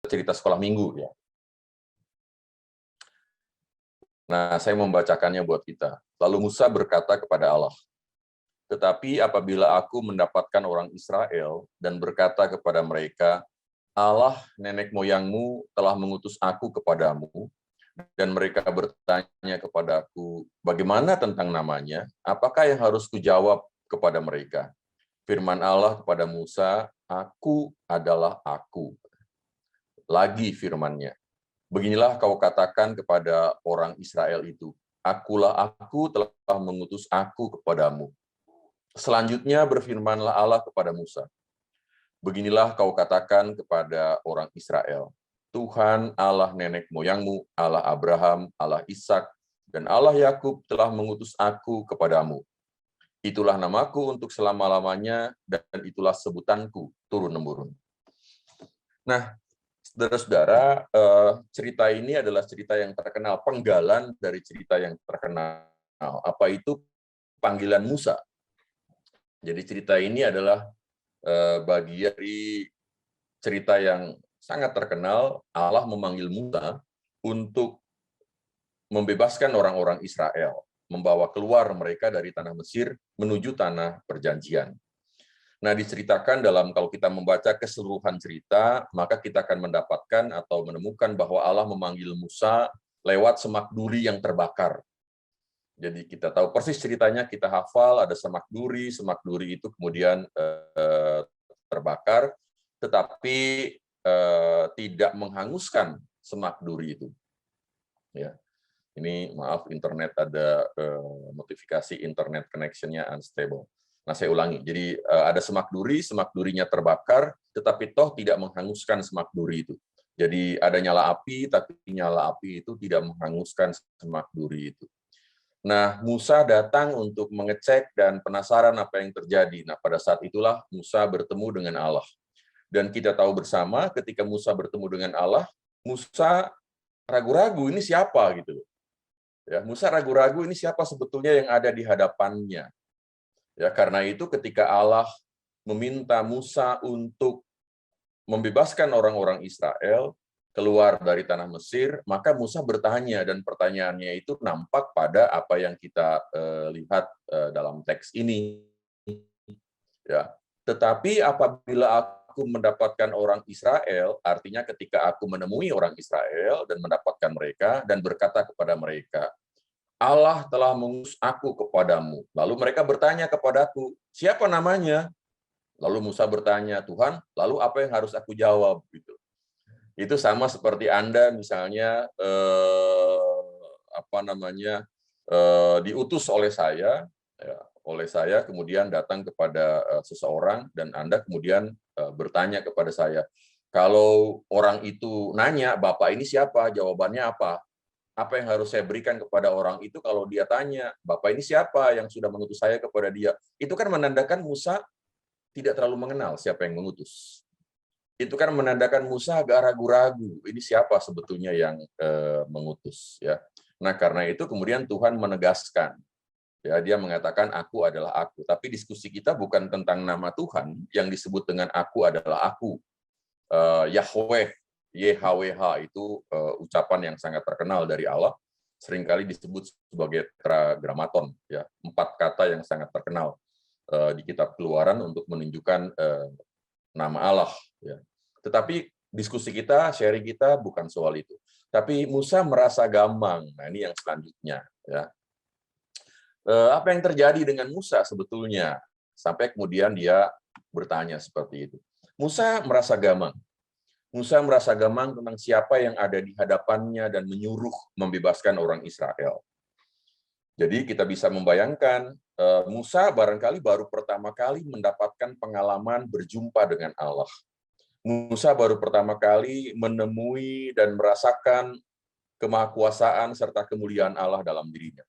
cerita sekolah minggu ya. Nah, saya membacakannya buat kita. Lalu Musa berkata kepada Allah, "Tetapi apabila aku mendapatkan orang Israel dan berkata kepada mereka, Allah nenek moyangmu telah mengutus aku kepadamu, dan mereka bertanya kepadaku, bagaimana tentang namanya? Apakah yang harus kujawab kepada mereka?" Firman Allah kepada Musa, "Aku adalah aku." Lagi firman-Nya, "Beginilah kau katakan kepada orang Israel itu, Akulah aku telah mengutus aku kepadamu." Selanjutnya berfirmanlah Allah kepada Musa, "Beginilah kau katakan kepada orang Israel, Tuhan Allah nenek moyangmu, Allah Abraham, Allah Ishak, dan Allah Yakub telah mengutus aku kepadamu. Itulah namaku untuk selama-lamanya, dan itulah sebutanku turun-temurun." Nah, saudara-saudara, cerita ini adalah cerita yang terkenal, penggalan dari cerita yang terkenal. Apa itu panggilan Musa? Jadi cerita ini adalah bagian dari cerita yang sangat terkenal. Allah memanggil Musa untuk membebaskan orang-orang Israel, membawa keluar mereka dari tanah Mesir menuju tanah perjanjian. Nah, diceritakan kalau kita membaca keseluruhan cerita, maka kita akan mendapatkan atau menemukan bahwa Allah memanggil Musa lewat semak duri yang terbakar. Jadi kita tahu persis ceritanya, kita hafal, ada semak duri itu kemudian terbakar, tetapi tidak menghanguskan semak duri itu. Ya, ini maaf, internet ada notifikasi internet connection-nya unstable. Nah, saya ulangi. Jadi ada semak durinya terbakar, tetapi toh tidak menghanguskan semak duri itu. Jadi ada nyala api, tapi nyala api itu tidak menghanguskan semak duri itu. Nah, Musa datang untuk mengecek dan penasaran apa yang terjadi. Nah, pada saat itulah Musa bertemu dengan Allah. Dan kita tahu bersama ketika Musa bertemu dengan Allah, Musa ragu-ragu, ini siapa gitu. Ya, Musa ragu-ragu ini siapa sebetulnya yang ada di hadapannya. Ya, karena itu ketika Allah meminta Musa untuk membebaskan orang-orang Israel keluar dari tanah Mesir, maka Musa bertanya, dan pertanyaannya itu nampak pada apa yang kita lihat dalam teks ini. Ya. Tetapi apabila aku mendapatkan orang Israel, artinya ketika aku menemui orang Israel dan mendapatkan mereka dan berkata kepada mereka, Allah telah mengutus aku kepadamu. Lalu mereka bertanya kepadaku, siapa namanya? Lalu Musa bertanya, Tuhan, lalu apa yang harus aku jawab? Gitu. Itu sama seperti Anda misalnya diutus oleh saya, kemudian datang kepada seseorang dan Anda kemudian bertanya kepada saya, kalau orang itu nanya, Bapak ini siapa? Jawabannya apa? Apa yang harus saya berikan kepada orang itu kalau dia tanya, Bapak ini siapa yang sudah mengutus saya kepada dia? Itu kan menandakan Musa tidak terlalu mengenal siapa yang mengutus. Itu kan menandakan Musa agak ragu-ragu, ini siapa sebetulnya yang mengutus. Ya. Nah, karena itu kemudian Tuhan menegaskan, ya, dia mengatakan aku adalah aku. Tapi diskusi kita bukan tentang nama Tuhan yang disebut dengan aku adalah aku. Yahweh, YHWH itu ucapan yang sangat terkenal dari Allah, seringkali disebut sebagai tetragrammaton, ya, 4 kata yang sangat terkenal di kitab Keluaran untuk menunjukkan nama Allah. Ya. Tetapi diskusi kita, sharing kita bukan soal itu. Tapi Musa merasa gamang. Nah, ini yang selanjutnya. Ya. Apa yang terjadi dengan Musa sebetulnya? Sampai kemudian dia bertanya seperti itu. Musa merasa gamang. Musa merasa gamang tentang siapa yang ada di hadapannya dan menyuruh membebaskan orang Israel. Jadi kita bisa membayangkan, Musa barangkali baru pertama kali mendapatkan pengalaman berjumpa dengan Allah. Musa baru pertama kali menemui dan merasakan kemahakuasaan serta kemuliaan Allah dalam dirinya.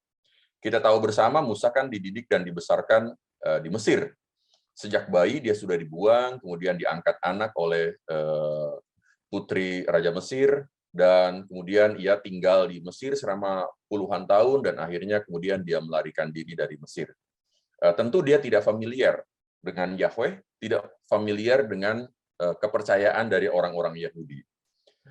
Kita tahu bersama Musa kan dididik dan dibesarkan di Mesir. Sejak bayi dia sudah dibuang, kemudian diangkat anak oleh putri Raja Mesir, dan kemudian ia tinggal di Mesir selama puluhan tahun, dan akhirnya kemudian dia melarikan diri dari Mesir. Tentu dia tidak familiar dengan Yahweh, tidak familiar dengan kepercayaan dari orang-orang Yahudi.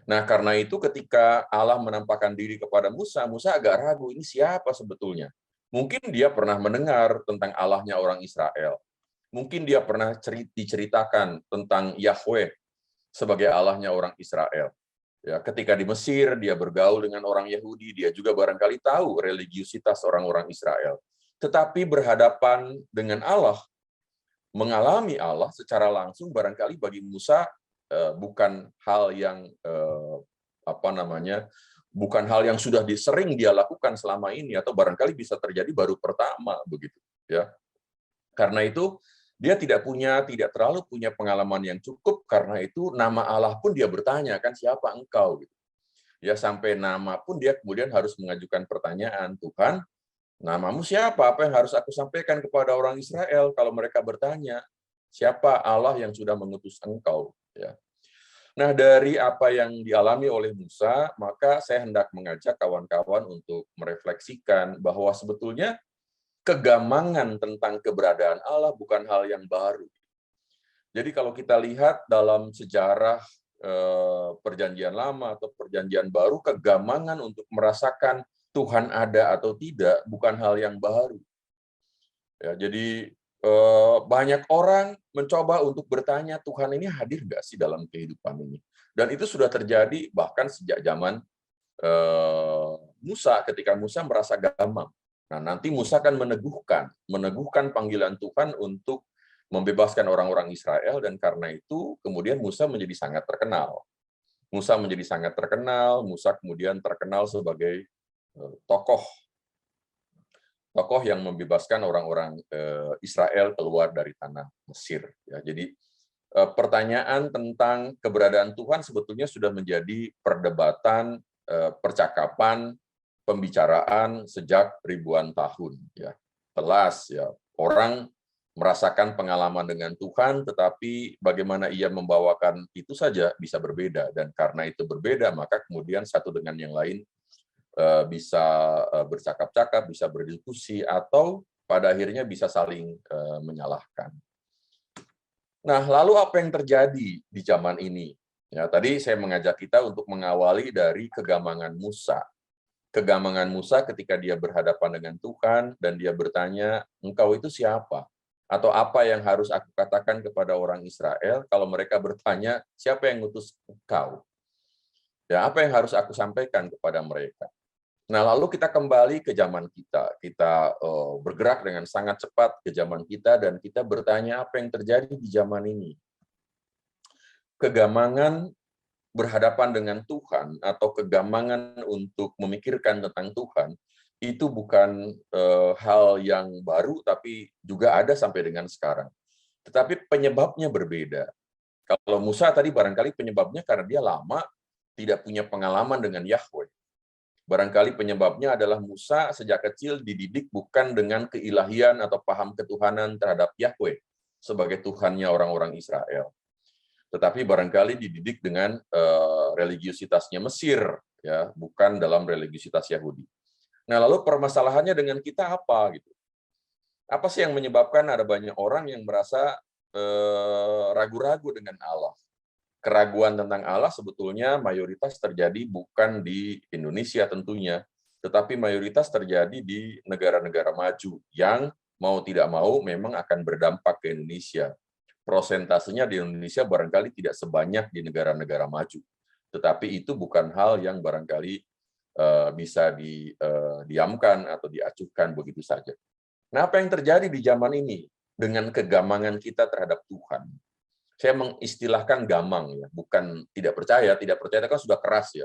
Nah, karena itu ketika Allah menampakkan diri kepada Musa, Musa agak ragu, ini siapa sebetulnya? Mungkin dia pernah mendengar tentang Allahnya orang Israel. Mungkin dia pernah diceritakan tentang Yahweh sebagai Allahnya orang Israel. Ya, ketika di Mesir, dia bergaul dengan orang Yahudi, dia juga barangkali tahu religiusitas orang-orang Israel. Tetapi berhadapan dengan Allah, mengalami Allah secara langsung, barangkali bagi Musa bukan hal yang bukan hal yang sudah sering dia lakukan selama ini, atau barangkali bisa terjadi baru pertama begitu. Ya, karena itu dia tidak terlalu punya pengalaman yang cukup, karena itu nama Allah pun dia bertanya, kan siapa engkau? Gitu. Ya, sampai nama pun dia kemudian harus mengajukan pertanyaan, Tuhan, namamu siapa? Apa yang harus aku sampaikan kepada orang Israel kalau mereka bertanya, siapa Allah yang sudah mengutus engkau? Ya. Nah, dari apa yang dialami oleh Musa, maka saya hendak mengajak kawan-kawan untuk merefleksikan bahwa sebetulnya kegamangan tentang keberadaan Allah bukan hal yang baru. Jadi kalau kita lihat dalam sejarah Perjanjian Lama atau Perjanjian Baru, kegamangan untuk merasakan Tuhan ada atau tidak bukan hal yang baru. Ya, jadi banyak orang mencoba untuk bertanya, Tuhan ini hadir nggak sih dalam kehidupan ini? Dan itu sudah terjadi bahkan sejak zaman Musa, ketika Musa merasa gamang. Nah, nanti Musa akan meneguhkan panggilan Tuhan untuk membebaskan orang-orang Israel, dan karena itu kemudian Musa menjadi sangat terkenal. Musa kemudian terkenal sebagai tokoh yang membebaskan orang-orang Israel keluar dari tanah Mesir. Ya, jadi pertanyaan tentang keberadaan Tuhan sebetulnya sudah menjadi perdebatan, percakapan, pembicaraan sejak ribuan tahun. Ya, telas ya, orang merasakan pengalaman dengan Tuhan, tetapi bagaimana ia membawakan itu saja bisa berbeda, dan karena itu berbeda, maka kemudian satu dengan yang lain bisa bercakap-cakap, bisa berdiskusi, atau pada akhirnya bisa saling menyalahkan. Nah, lalu apa yang terjadi di zaman ini? Ya, tadi saya mengajak kita untuk mengawali dari kegamangan Musa. Kegamangan Musa ketika dia berhadapan dengan Tuhan dan dia bertanya, engkau itu siapa? Atau apa yang harus aku katakan kepada orang Israel kalau mereka bertanya, siapa yang ngutus engkau? Ya, apa yang harus aku sampaikan kepada mereka? Nah, lalu kita kembali ke zaman kita. Kita bergerak dengan sangat cepat ke zaman kita, dan kita bertanya apa yang terjadi di zaman ini. Kegamangan berhadapan dengan Tuhan atau kegamangan untuk memikirkan tentang Tuhan itu bukan hal yang baru, tapi juga ada sampai dengan sekarang. Tetapi penyebabnya berbeda. Kalau Musa tadi barangkali penyebabnya karena dia lama tidak punya pengalaman dengan Yahweh. Barangkali penyebabnya adalah Musa sejak kecil dididik bukan dengan keilahian atau paham ketuhanan terhadap Yahweh sebagai Tuhannya orang-orang Israel, tetapi barangkali dididik dengan religiusitasnya Mesir, ya, bukan dalam religiusitas Yahudi. Nah, lalu permasalahannya dengan kita apa gitu? Apa sih yang menyebabkan ada banyak orang yang merasa ragu-ragu dengan Allah? Keraguan tentang Allah sebetulnya mayoritas terjadi bukan di Indonesia tentunya, tetapi mayoritas terjadi di negara-negara maju yang mau tidak mau memang akan berdampak ke Indonesia. Prosentasenya di Indonesia barangkali tidak sebanyak di negara-negara maju, tetapi itu bukan hal yang barangkali bisa didiamkan atau diacuhkan begitu saja. Nah, apa yang terjadi di zaman ini dengan kegamangan kita terhadap Tuhan? Saya mengistilahkan gamang, ya, bukan tidak percaya itu kan sudah keras ya.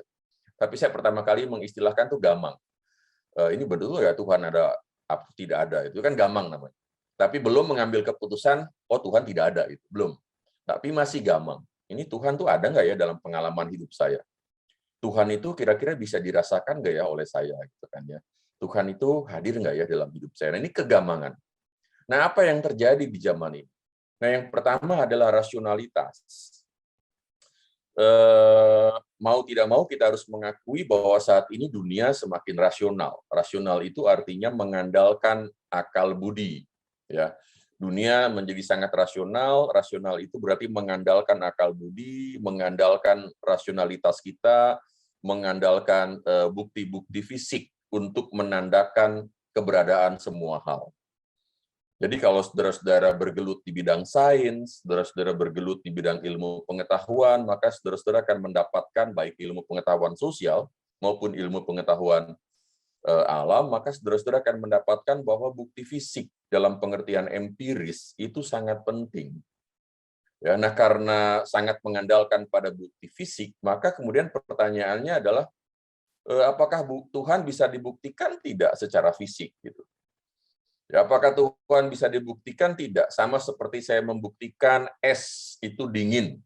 Tapi saya pertama kali mengistilahkan tuh gamang. Ini betul ya Tuhan ada, tidak ada, itu kan gamang namanya. Tapi belum mengambil keputusan, oh Tuhan tidak ada, itu belum. Tapi masih gamang. Ini Tuhan tuh ada nggak ya dalam pengalaman hidup saya? Tuhan itu kira-kira bisa dirasakan nggak ya oleh saya, gitu kan ya? Tuhan itu hadir nggak ya dalam hidup saya? Nah, ini kegamangan. Nah, apa yang terjadi di zaman ini? Nah, yang pertama adalah rasionalitas. Mau tidak mau kita harus mengakui bahwa saat ini dunia semakin rasional. Rasional itu artinya mengandalkan akal budi. Ya, Dunia menjadi sangat rasional. Rasional itu berarti mengandalkan akal budi, mengandalkan rasionalitas kita, mengandalkan bukti-bukti fisik untuk menandakan keberadaan semua hal. Jadi kalau saudara-saudara bergelut di bidang sains, saudara-saudara bergelut di bidang ilmu pengetahuan, maka saudara-saudara akan mendapatkan baik ilmu pengetahuan sosial maupun ilmu pengetahuan alam, maka saudara-saudara akan mendapatkan bahwa bukti fisik dalam pengertian empiris itu sangat penting. Ya, nah karena sangat mengandalkan pada bukti fisik, maka kemudian pertanyaannya adalah apakah Tuhan bisa dibuktikan tidak secara fisik gitu. Ya, apakah Tuhan bisa dibuktikan tidak? Sama seperti saya membuktikan es itu dingin.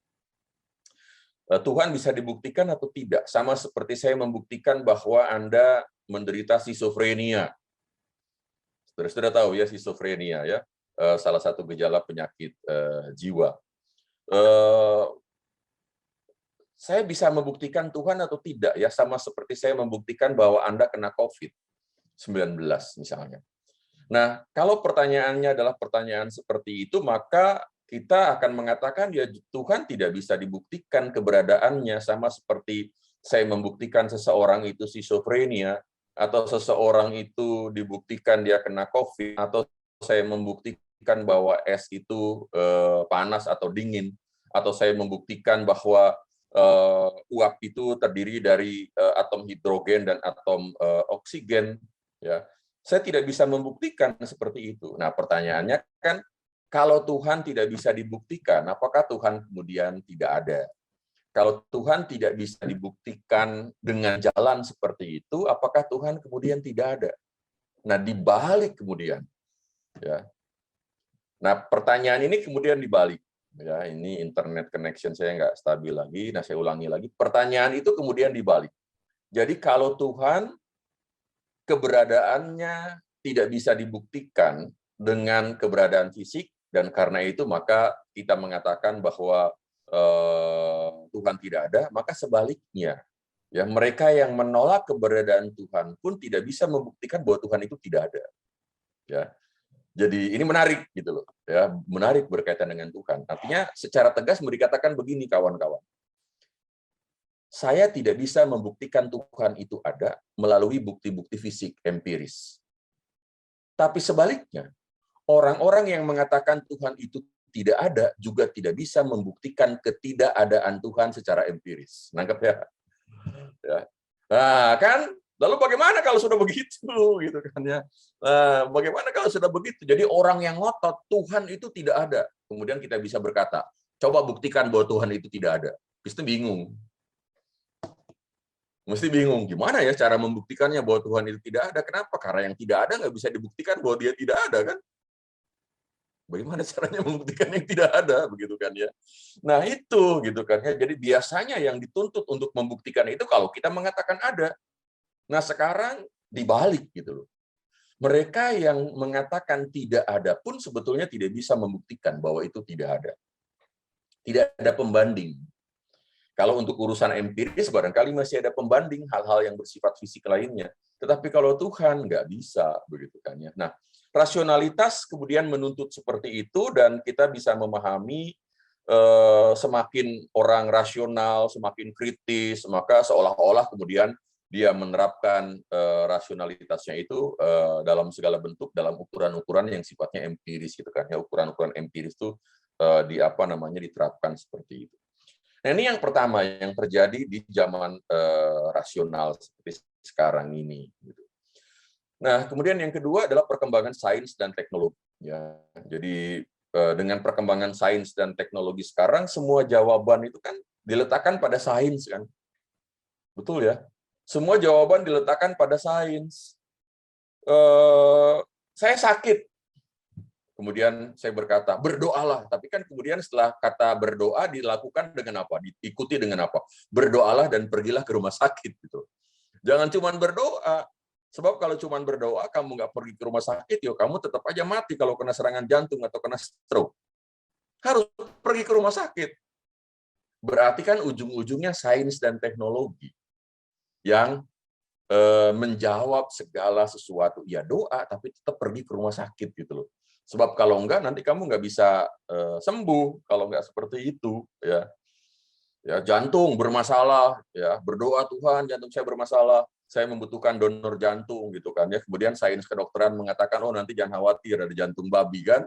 Tuhan bisa dibuktikan atau tidak? Sama seperti saya membuktikan bahwa Anda menderita skizofrenia. Saudara tahu ya skizofrenia ya, salah satu gejala penyakit jiwa. Saya bisa membuktikan Tuhan atau tidak ya, sama seperti saya membuktikan bahwa Anda kena COVID-19 misalnya. Nah, kalau pertanyaannya adalah pertanyaan seperti itu, maka kita akan mengatakan ya Tuhan tidak bisa dibuktikan keberadaannya, sama seperti saya membuktikan seseorang itu skizofrenia, atau seseorang itu dibuktikan dia kena COVID, atau saya membuktikan bahwa es itu panas atau dingin, atau saya membuktikan bahwa uap itu terdiri dari atom hidrogen dan atom oksigen, ya. Saya tidak bisa membuktikan seperti itu. Nah, pertanyaannya kan, kalau Tuhan tidak bisa dibuktikan, apakah Tuhan kemudian tidak ada? Kalau Tuhan tidak bisa dibuktikan dengan jalan seperti itu, apakah Tuhan kemudian tidak ada? Nah, dibalik kemudian, ya. Nah, pertanyaan ini kemudian dibalik. Ya, ini internet connection saya nggak stabil lagi. Nah, saya ulangi lagi. Pertanyaan itu kemudian dibalik. Jadi kalau Tuhan keberadaannya tidak bisa dibuktikan dengan keberadaan fisik, dan karena itu maka kita mengatakan bahwa Tuhan tidak ada, maka sebaliknya ya, mereka yang menolak keberadaan Tuhan pun tidak bisa membuktikan bahwa Tuhan itu tidak ada. Ya. Jadi ini menarik gitu loh, ya, menarik berkaitan dengan Tuhan. Artinya secara tegas mau dikatakan begini kawan-kawan. Saya tidak bisa membuktikan Tuhan itu ada melalui bukti-bukti fisik empiris. Tapi sebaliknya, orang-orang yang mengatakan Tuhan itu tidak ada juga tidak bisa membuktikan ketidakadaan Tuhan secara empiris. Nangkep ya? Ya. Nah, kan? Lalu bagaimana kalau sudah begitu, gitu kan ya? Nah, bagaimana kalau sudah begitu? Jadi orang yang ngotot Tuhan itu tidak ada, kemudian kita bisa berkata, coba buktikan bahwa Tuhan itu tidak ada. Pasti bingung. Mesti bingung, gimana ya cara membuktikannya bahwa Tuhan itu tidak ada? Kenapa? Karena yang tidak ada nggak bisa dibuktikan bahwa dia tidak ada, kan? Bagaimana caranya membuktikan yang tidak ada, begitu kan ya? Nah itu, gitu kan ya. Jadi biasanya yang dituntut untuk membuktikan itu kalau kita mengatakan ada. Nah sekarang dibalik gitu loh. Mereka yang mengatakan tidak ada pun sebetulnya tidak bisa membuktikan bahwa itu tidak ada. Tidak ada pembanding. Kalau untuk urusan empiris, barangkali masih ada pembanding hal-hal yang bersifat fisik lainnya. Tetapi kalau Tuhan, nggak bisa. Begitu kan ya. Nah, rasionalitas kemudian menuntut seperti itu, dan kita bisa memahami semakin orang rasional, semakin kritis, maka seolah-olah kemudian dia menerapkan rasionalitasnya itu dalam segala bentuk, dalam ukuran-ukuran yang sifatnya empiris. Gitu kan ya. Ukuran-ukuran empiris itu diterapkan seperti itu. Nah, ini yang pertama yang terjadi di zaman rasional seperti sekarang ini. Nah, kemudian yang kedua adalah perkembangan sains dan teknologi. Ya, jadi dengan perkembangan sains dan teknologi sekarang, semua jawaban itu kan diletakkan pada sains, kan? Betul ya? Semua jawaban diletakkan pada sains. Saya sakit. Kemudian saya berkata, berdoalah. Tapi kan kemudian setelah kata berdoa dilakukan dengan apa? Diikuti dengan apa? Berdoalah dan pergilah ke rumah sakit. Gitu. Jangan cuma berdoa. Sebab kalau cuma berdoa, kamu nggak pergi ke rumah sakit, ya kamu tetap aja mati kalau kena serangan jantung atau kena stroke. Harus pergi ke rumah sakit. Berarti kan ujung-ujungnya sains dan teknologi yang menjawab segala sesuatu. Ya doa, tapi tetap pergi ke rumah sakit gitu loh. Sebab kalau enggak nanti kamu nggak bisa sembuh kalau nggak seperti itu, ya. Ya, jantung bermasalah, ya, berdoa, Tuhan, jantung saya bermasalah, saya membutuhkan donor jantung gitu kan ya. Kemudian sains kedokteran mengatakan, oh nanti jangan khawatir ada jantung babi kan.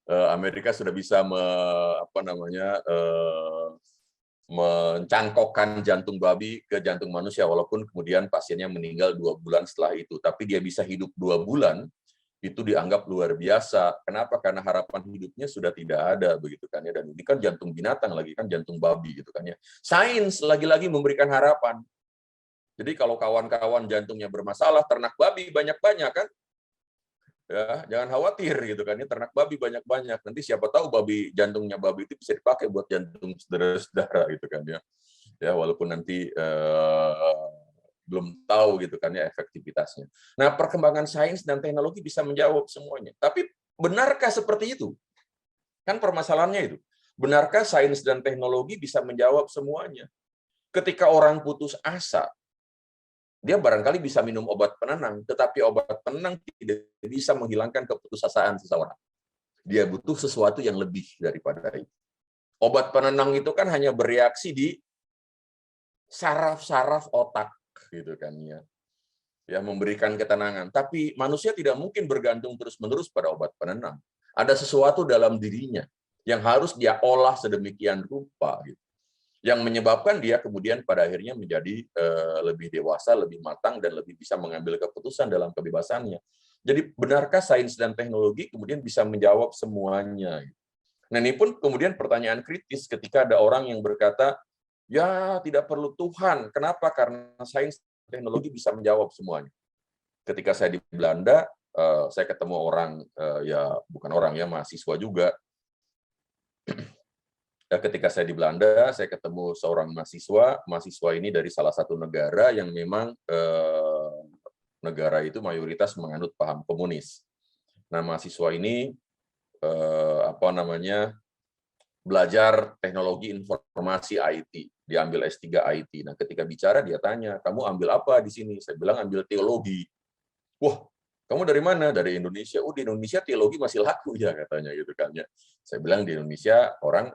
Amerika sudah bisa mencangkokkan jantung babi ke jantung manusia, walaupun kemudian pasiennya meninggal 2 bulan setelah itu. Tapi dia bisa hidup 2 bulan, itu dianggap luar biasa. Kenapa? Karena harapan hidupnya sudah tidak ada, begitu kan ya. Dan ini kan jantung binatang lagi, kan jantung babi gitu kan ya. Sains lagi-lagi memberikan harapan. Jadi kalau kawan-kawan jantungnya bermasalah, ternak babi banyak-banyak kan, ya jangan khawatir gitu kan ya, ternak babi banyak-banyak, nanti siapa tahu jantungnya babi itu bisa dipakai buat jantung saudara-saudara gitu kan ya. Ya walaupun nanti belum tahu gitu kan ya efektivitasnya. Nah, perkembangan sains dan teknologi bisa menjawab semuanya. Tapi benarkah seperti itu? Kan permasalahannya itu. Benarkah sains dan teknologi bisa menjawab semuanya? Ketika orang putus asa, dia barangkali bisa minum obat penenang, tetapi obat penenang tidak bisa menghilangkan keputusasaan seseorang. Dia butuh sesuatu yang lebih daripada itu. Obat penenang itu kan hanya bereaksi di saraf-saraf otak, gitu kan ya. Ya, memberikan ketenangan. Tapi manusia tidak mungkin bergantung terus-menerus pada obat penenang. Ada sesuatu dalam dirinya yang harus dia olah sedemikian rupa, gitu, yang menyebabkan dia kemudian pada akhirnya menjadi lebih dewasa, lebih matang, dan lebih bisa mengambil keputusan dalam kebebasannya. Jadi benarkah sains dan teknologi kemudian bisa menjawab semuanya? Nah, ini pun kemudian pertanyaan kritis ketika ada orang yang berkata, ya tidak perlu Tuhan. Kenapa? Karena sains dan teknologi bisa menjawab semuanya. Ketika saya di Belanda, saya ketemu orang, ya bukan orang ya, mahasiswa juga. Ketika saya di Belanda, saya ketemu seorang mahasiswa ini dari salah satu negara yang memang negara itu mayoritas menganut paham komunis. Nah, mahasiswa ini belajar teknologi informasi IT, diambil S3 IT. Nah, ketika bicara dia tanya, "Kamu ambil apa di sini?" Saya bilang ambil teologi. "Wah, kamu dari mana?" "Dari Indonesia." "Oh, di Indonesia teologi masih laku ya," katanya gitu kan ya. Saya bilang di Indonesia orang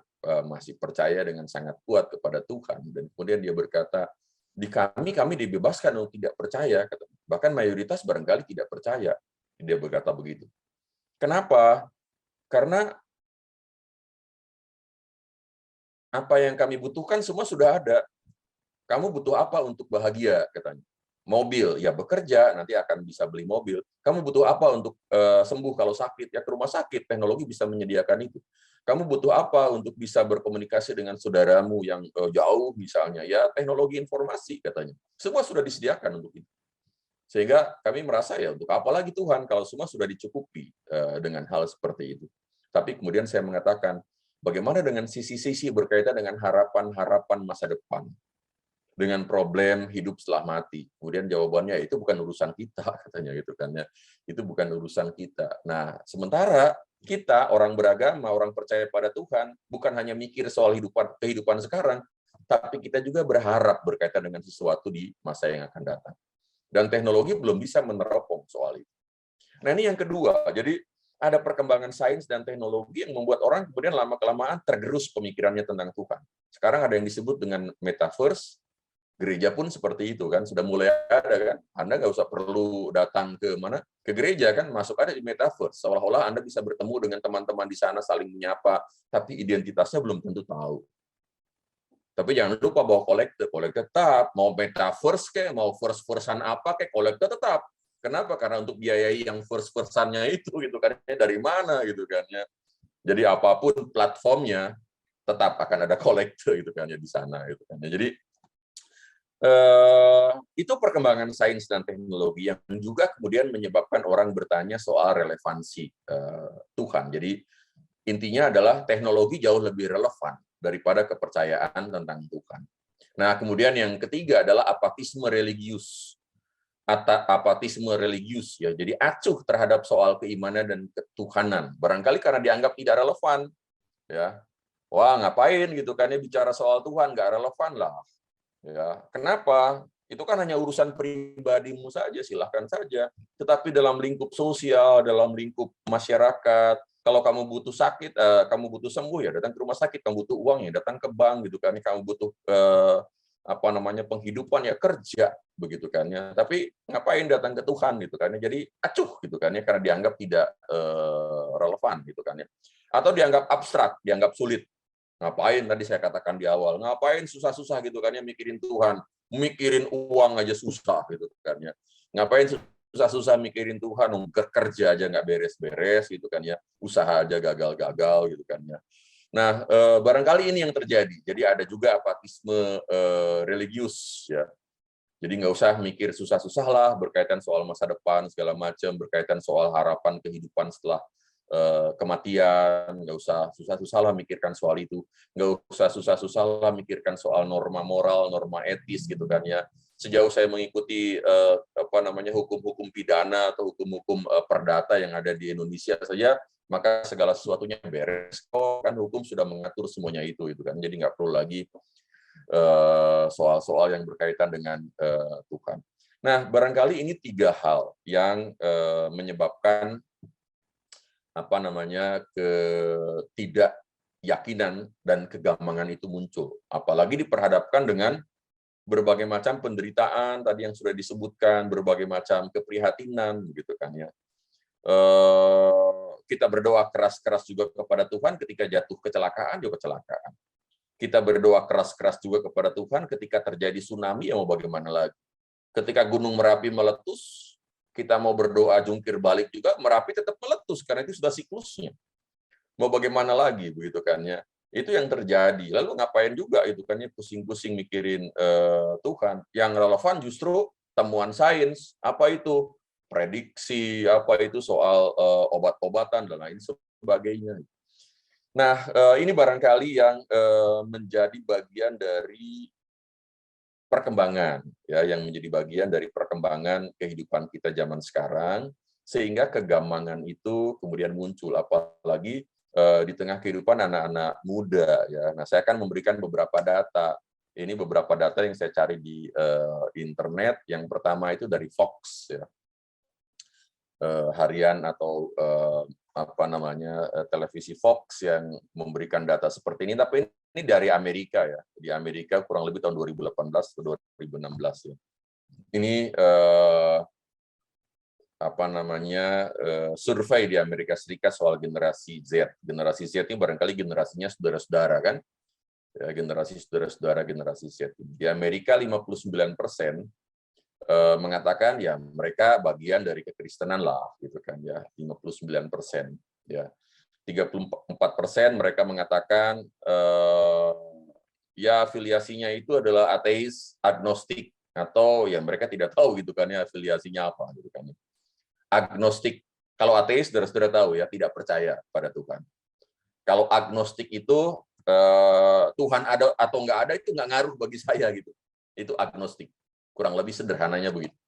masih percaya dengan sangat kuat kepada Tuhan, dan kemudian dia berkata, "Di kami dibebaskan untuk tidak percaya," katanya. Bahkan mayoritas barangkali tidak percaya. Dia berkata begitu. Kenapa? Karena apa yang kami butuhkan semua sudah ada. Kamu butuh apa untuk bahagia, katanya. Mobil, ya bekerja, nanti akan bisa beli mobil. Kamu butuh apa untuk sembuh kalau sakit? Ya ke rumah sakit, teknologi bisa menyediakan itu. Kamu butuh apa untuk bisa berkomunikasi dengan saudaramu yang jauh misalnya? Ya teknologi informasi, katanya. Semua sudah disediakan untuk itu. Sehingga kami merasa ya untuk apa lagi Tuhan kalau semua sudah dicukupi dengan hal seperti itu. Tapi kemudian saya mengatakan, bagaimana dengan sisi-sisi berkaitan dengan harapan-harapan masa depan? Dengan problem hidup setelah mati. Kemudian jawabannya itu bukan urusan kita, katanya gitu kan ya. Itu bukan urusan kita. Nah, sementara kita orang beragama, orang percaya pada Tuhan, bukan hanya mikir soal kehidupan sekarang, tapi kita juga berharap berkaitan dengan sesuatu di masa yang akan datang. Dan teknologi belum bisa meneropong soal itu. Nah, ini yang kedua. Jadi ada perkembangan sains dan teknologi yang membuat orang kemudian lama-kelamaan tergerus pemikirannya tentang Tuhan. Sekarang ada yang disebut dengan metaverse. Gereja pun seperti itu kan, sudah mulai ada kan. Anda nggak usah perlu datang ke mana, ke gereja kan, masuk ada di metaverse. Seolah-olah Anda bisa bertemu dengan teman-teman di sana, saling menyapa, tapi identitasnya belum tentu tahu. Tapi jangan lupa bawa kolektor tetap, mau metaverse kayak, mau first-versan apa kayak, kolektor tetap. Kenapa? Karena untuk biayai yang first-versannya itu gitu kan, dari mana gitu kan ya. Jadi apapun platformnya, tetap akan ada kolektor gitu kan ya di sana gitu kan. Jadi itu perkembangan sains dan teknologi yang juga kemudian menyebabkan orang bertanya soal relevansi Tuhan. Jadi intinya adalah teknologi jauh lebih relevan daripada kepercayaan tentang Tuhan. Nah, kemudian yang ketiga adalah apatisme religius. Apatisme religius ya. Jadi acuh terhadap soal keimanan dan ketuhanan. Barangkali karena dianggap tidak relevan ya. Wah, ngapain gitu kan ya bicara soal Tuhan, nggak relevan lah. Ya, kenapa? Itu kan hanya urusan pribadimu saja, silahkan saja. Tetapi dalam lingkup sosial, dalam lingkup masyarakat, kalau kamu butuh sakit, kamu butuh sembuh ya datang ke rumah sakit, kamu butuh uang ya datang ke bank gitu kan, kamu butuh apa namanya penghidupan ya kerja begitu kan ya. Tapi ngapain datang ke Tuhan gitu kan ya. Jadi acuh gitu kan ya karena dianggap tidak relevan gitu kan ya. Atau dianggap abstrak, dianggap sulit. Ngapain tadi saya katakan di awal, ngapain susah-susah gitu kan ya mikirin Tuhan, mikirin uang aja susah gitu kan ya. Ngapain susah-susah mikirin Tuhan, kerja aja nggak beres-beres gitu kan ya, usaha aja gagal-gagal gitu kan ya. Nah, barangkali ini yang terjadi. Jadi ada juga apatisme religius ya. Jadi nggak usah mikir susah-susah lah berkaitan soal masa depan segala macam, berkaitan soal harapan kehidupan setelah kematian, nggak usah susah-susah lah mikirkan soal itu, nggak usah susah-susah lah mikirkan soal norma moral, norma etis gitu kan ya. Sejauh saya mengikuti apa namanya hukum-hukum pidana atau hukum-hukum perdata yang ada di Indonesia saja, maka segala sesuatunya beres. Oh, kan hukum sudah mengatur semuanya itu kan. Jadi nggak perlu lagi soal-soal yang berkaitan dengan Tuhan. Nah, barangkali ini 3 hal yang menyebabkan apa namanya ketidakyakinan dan kegampangan itu muncul. Apalagi diperhadapkan dengan berbagai macam penderitaan tadi yang sudah disebutkan, berbagai macam keprihatinan, gitu kan ya. Kita berdoa keras-keras juga kepada Tuhan ketika jatuh kecelakaan, juga kecelakaan. Kita berdoa keras-keras juga kepada Tuhan ketika terjadi tsunami, ya mau bagaimana lagi. Ketika Gunung Merapi meletus, kita mau berdoa jungkir balik juga, Merapi tetap meletus, karena itu sudah siklusnya. Mau bagaimana lagi, begitu kan ya. Itu yang terjadi. Lalu ngapain juga itu kan ya, pusing-pusing mikirin Tuhan. Yang relevan justru temuan sains, apa itu? Prediksi, apa itu soal obat-obatan, dan lain sebagainya. Nah, ini barangkali yang menjadi bagian dari perkembangan, ya, yang menjadi bagian dari perkembangan kehidupan kita zaman sekarang, sehingga kegampangan itu kemudian muncul, apalagi di tengah kehidupan anak-anak muda, ya. Nah, saya akan memberikan beberapa data. Ini beberapa data yang saya cari di internet. Yang pertama itu dari Fox, ya, harian atau apa namanya televisi Fox yang memberikan data seperti ini. Tapi ini dari Amerika ya, di Amerika kurang lebih tahun 2018 atau 2016 ya. Ini apa namanya survei di Amerika Serikat soal generasi Z. Generasi Z ini barangkali generasinya saudara-saudara kan, ya, generasi saudara-saudara generasi Z. Di Amerika 59% mengatakan ya mereka bagian dari kekristenan lah gitu kan ya, 59% ya. 34% mereka mengatakan ya afiliasinya itu adalah ateis, agnostik, atau ya mereka tidak tahu gitu kan ya afiliasinya apa gitu kan. Agnostik, kalau ateis saudara-saudara tahu ya, tidak percaya pada Tuhan. Kalau agnostik itu Tuhan ada atau nggak ada itu nggak ngaruh bagi saya gitu. Itu agnostik. Kurang lebih sederhananya begitu.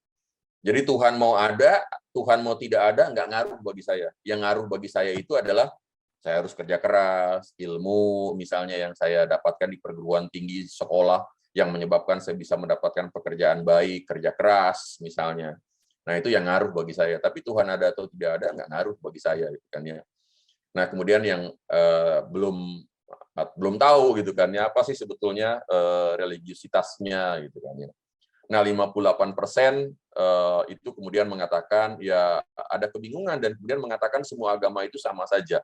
Jadi Tuhan mau ada, Tuhan mau tidak ada, nggak ngaruh bagi saya. Yang ngaruh bagi saya itu adalah saya harus kerja keras, ilmu misalnya yang saya dapatkan di perguruan tinggi sekolah yang menyebabkan saya bisa mendapatkan pekerjaan baik, kerja keras misalnya. Nah, itu yang ngaruh bagi saya. Tapi Tuhan ada atau tidak ada nggak ngaruh bagi saya gitu kan ya. Nah, kemudian yang belum tahu gitu kan ya, apa sih sebetulnya religiusitasnya gitu kan ya. Nah, 58% itu kemudian mengatakan ya ada kebingungan dan kemudian mengatakan semua agama itu sama saja.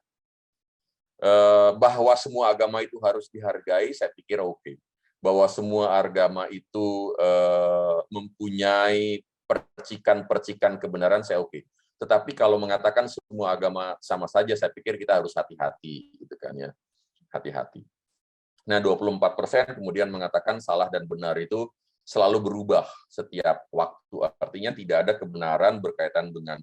Bahwa semua agama itu harus dihargai, saya pikir oke. Bahwa semua agama itu mempunyai percikan-percikan kebenaran, saya oke. Tetapi kalau mengatakan semua agama sama saja, saya pikir kita harus hati-hati, gitu kan ya, hati-hati. Nah, 24% kemudian mengatakan salah dan benar itu selalu berubah setiap waktu. Artinya tidak ada kebenaran berkaitan dengan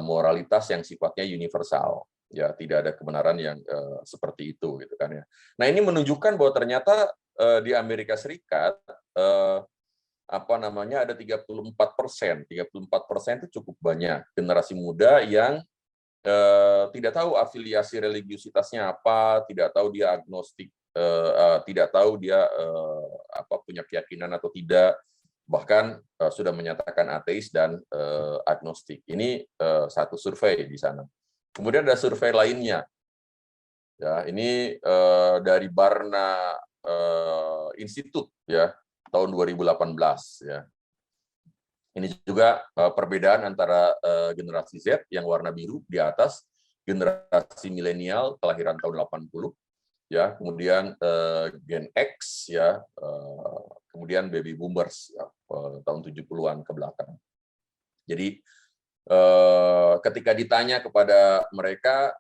moralitas yang sifatnya universal. Ya, tidak ada kebenaran yang seperti itu gitu kan ya. Nah, ini menunjukkan bahwa ternyata di Amerika Serikat apa namanya ada 34%. 34% itu cukup banyak generasi muda yang tidak tahu afiliasi religiusitasnya apa, tidak tahu dia agnostik, tidak tahu dia apa punya keyakinan atau tidak. bahkan sudah menyatakan ateis dan agnostik. Ini satu survei di sana. Kemudian ada survei lainnya. Ya, ini dari Barna Institute ya, tahun 2018 ya. Ini juga perbedaan antara generasi Z yang warna biru di atas, generasi milenial kelahiran tahun 80 ya, kemudian Gen X ya, kemudian baby boomers ya, tahun 70-an ke belakang. Jadi ketika ditanya kepada mereka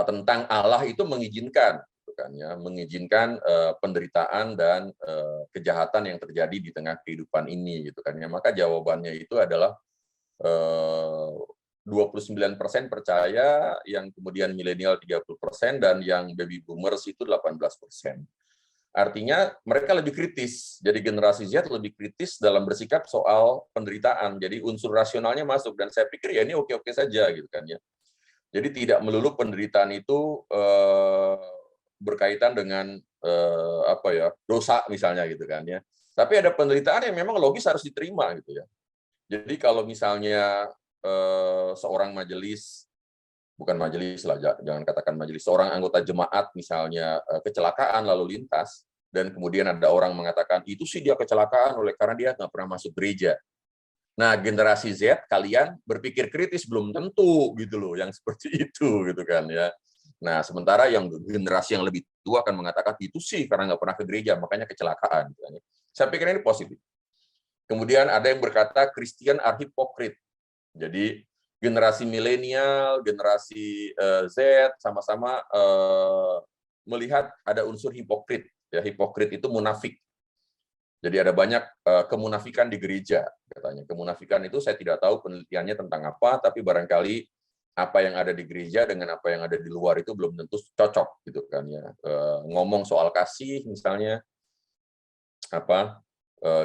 tentang Allah itu mengizinkan, kan ya, mengizinkan penderitaan dan kejahatan yang terjadi di tengah kehidupan ini, gitu kan ya. Maka jawabannya itu adalah 29% percaya, yang kemudian milenial 30%, dan yang baby boomers itu 18%. Artinya mereka lebih kritis. Jadi generasi Z lebih kritis dalam bersikap soal penderitaan. Jadi unsur rasionalnya masuk, dan saya pikir ya ini oke-oke saja, gitu kan ya. Jadi tidak melulu penderitaan itu berkaitan dengan apa ya, dosa misalnya, gitu kan ya. Tapi ada penderitaan yang memang logis harus diterima, gitu ya. Jadi kalau misalnya seorang majelis, bukan majelis lah, jangan katakan majelis, seorang anggota jemaat misalnya kecelakaan lalu lintas, dan kemudian ada orang mengatakan itu sih dia kecelakaan oleh karena dia nggak pernah masuk gereja. Nah, generasi Z, kalian berpikir kritis belum tentu, gitu loh, yang seperti itu, gitu kan ya. Nah, sementara yang generasi yang lebih tua akan mengatakan itu sih karena nggak pernah ke gereja, makanya kecelakaan. Gitu kan ya. Saya pikir ini positif. Kemudian ada yang berkata Christian are hypocrite. Jadi generasi milenial, generasi Z sama-sama melihat ada unsur hipokrit. Ya, hipokrit itu munafik. Jadi ada banyak kemunafikan di gereja, katanya. Kemunafikan itu saya tidak tahu penelitiannya tentang apa, tapi barangkali apa yang ada di gereja dengan apa yang ada di luar itu belum tentu cocok, gitu kan ya. Ngomong soal kasih misalnya, apa,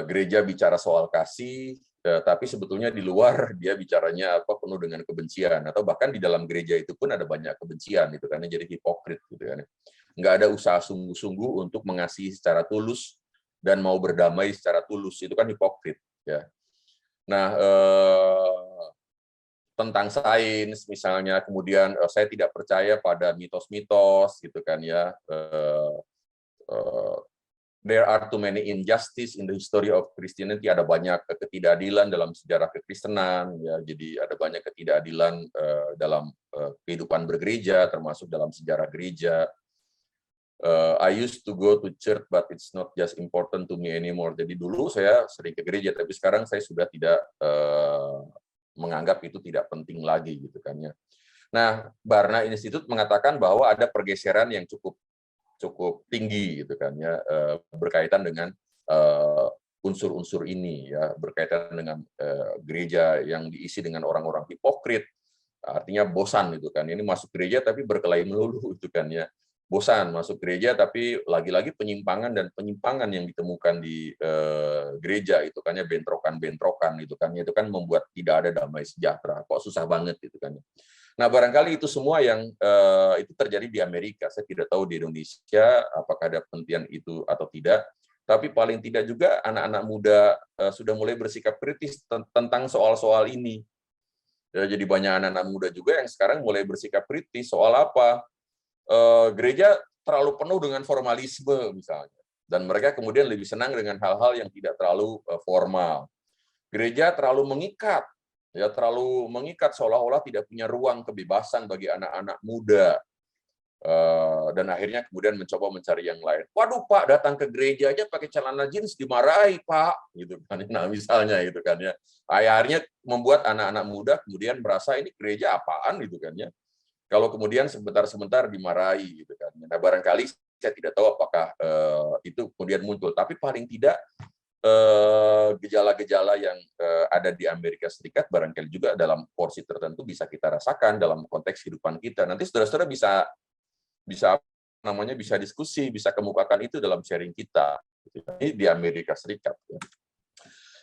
gereja bicara soal kasih, tapi sebetulnya di luar dia bicaranya apa, penuh dengan kebencian, atau bahkan di dalam gereja itu pun ada banyak kebencian, gitu kan. Jadi hipokrit, gitu kan. Nggak ada usaha sungguh-sungguh untuk mengasihi secara tulus dan mau berdamai secara tulus, itu kan hipokrit ya. Nah, tentang sains misalnya, kemudian saya tidak percaya pada mitos-mitos, gitu kan ya. There are too many injustice in the history of Christianity. Ada banyak ketidakadilan dalam sejarah kekristenan, ya. Jadi ada banyak ketidakadilan dalam kehidupan bergereja, termasuk dalam sejarah gereja. I used to go to church, but it's not just important to me anymore. Jadi dulu saya sering ke gereja, tapi sekarang saya sudah tidak menganggap itu tidak penting lagi, gitu kan ya. Nah, Barna Institute mengatakan bahwa ada pergeseran yang cukup tinggi, gitu kan ya, berkaitan dengan unsur-unsur ini ya, berkaitan dengan gereja yang diisi dengan orang-orang hipokrit, artinya bosan, gitu kan. Ini masuk gereja tapi berkelahi melulu, gitu kan ya. Bosan masuk gereja, tapi lagi-lagi penyimpangan yang ditemukan di gereja itu kan ya, bentrokan-bentrokan, itu kan membuat tidak ada damai sejahtera. Kok susah banget, gitu kan. Nah, barangkali itu semua yang itu terjadi di Amerika. Saya tidak tahu di Indonesia apakah ada penelitian itu atau tidak. Tapi paling tidak juga anak-anak muda sudah mulai bersikap kritis tentang soal-soal ini. Ya, jadi banyak anak-anak muda juga yang sekarang mulai bersikap kritis soal apa? Gereja terlalu penuh dengan formalisme misalnya, dan mereka kemudian lebih senang dengan hal-hal yang tidak terlalu formal. Gereja terlalu mengikat, ya, terlalu mengikat seolah-olah tidak punya ruang kebebasan bagi anak-anak muda, dan akhirnya kemudian mencoba mencari yang lain. Waduh Pak, datang ke gereja aja pakai celana jeans dimarahi Pak, gitu kan. Nah misalnya, gitu kan ya, akhirnya membuat anak-anak muda kemudian merasa ini gereja apaan, gitu kan ya. Kalau kemudian sebentar-sebentar dimarahi, gitu kan. Nah, barangkali saya tidak tahu apakah itu kemudian muncul, tapi paling tidak gejala-gejala yang ada di Amerika Serikat barangkali juga dalam porsi tertentu bisa kita rasakan dalam konteks kehidupan kita. Nanti saudara-saudara bisa bisa diskusi, bisa kemukakan itu dalam sharing kita. Ini di Amerika Serikat.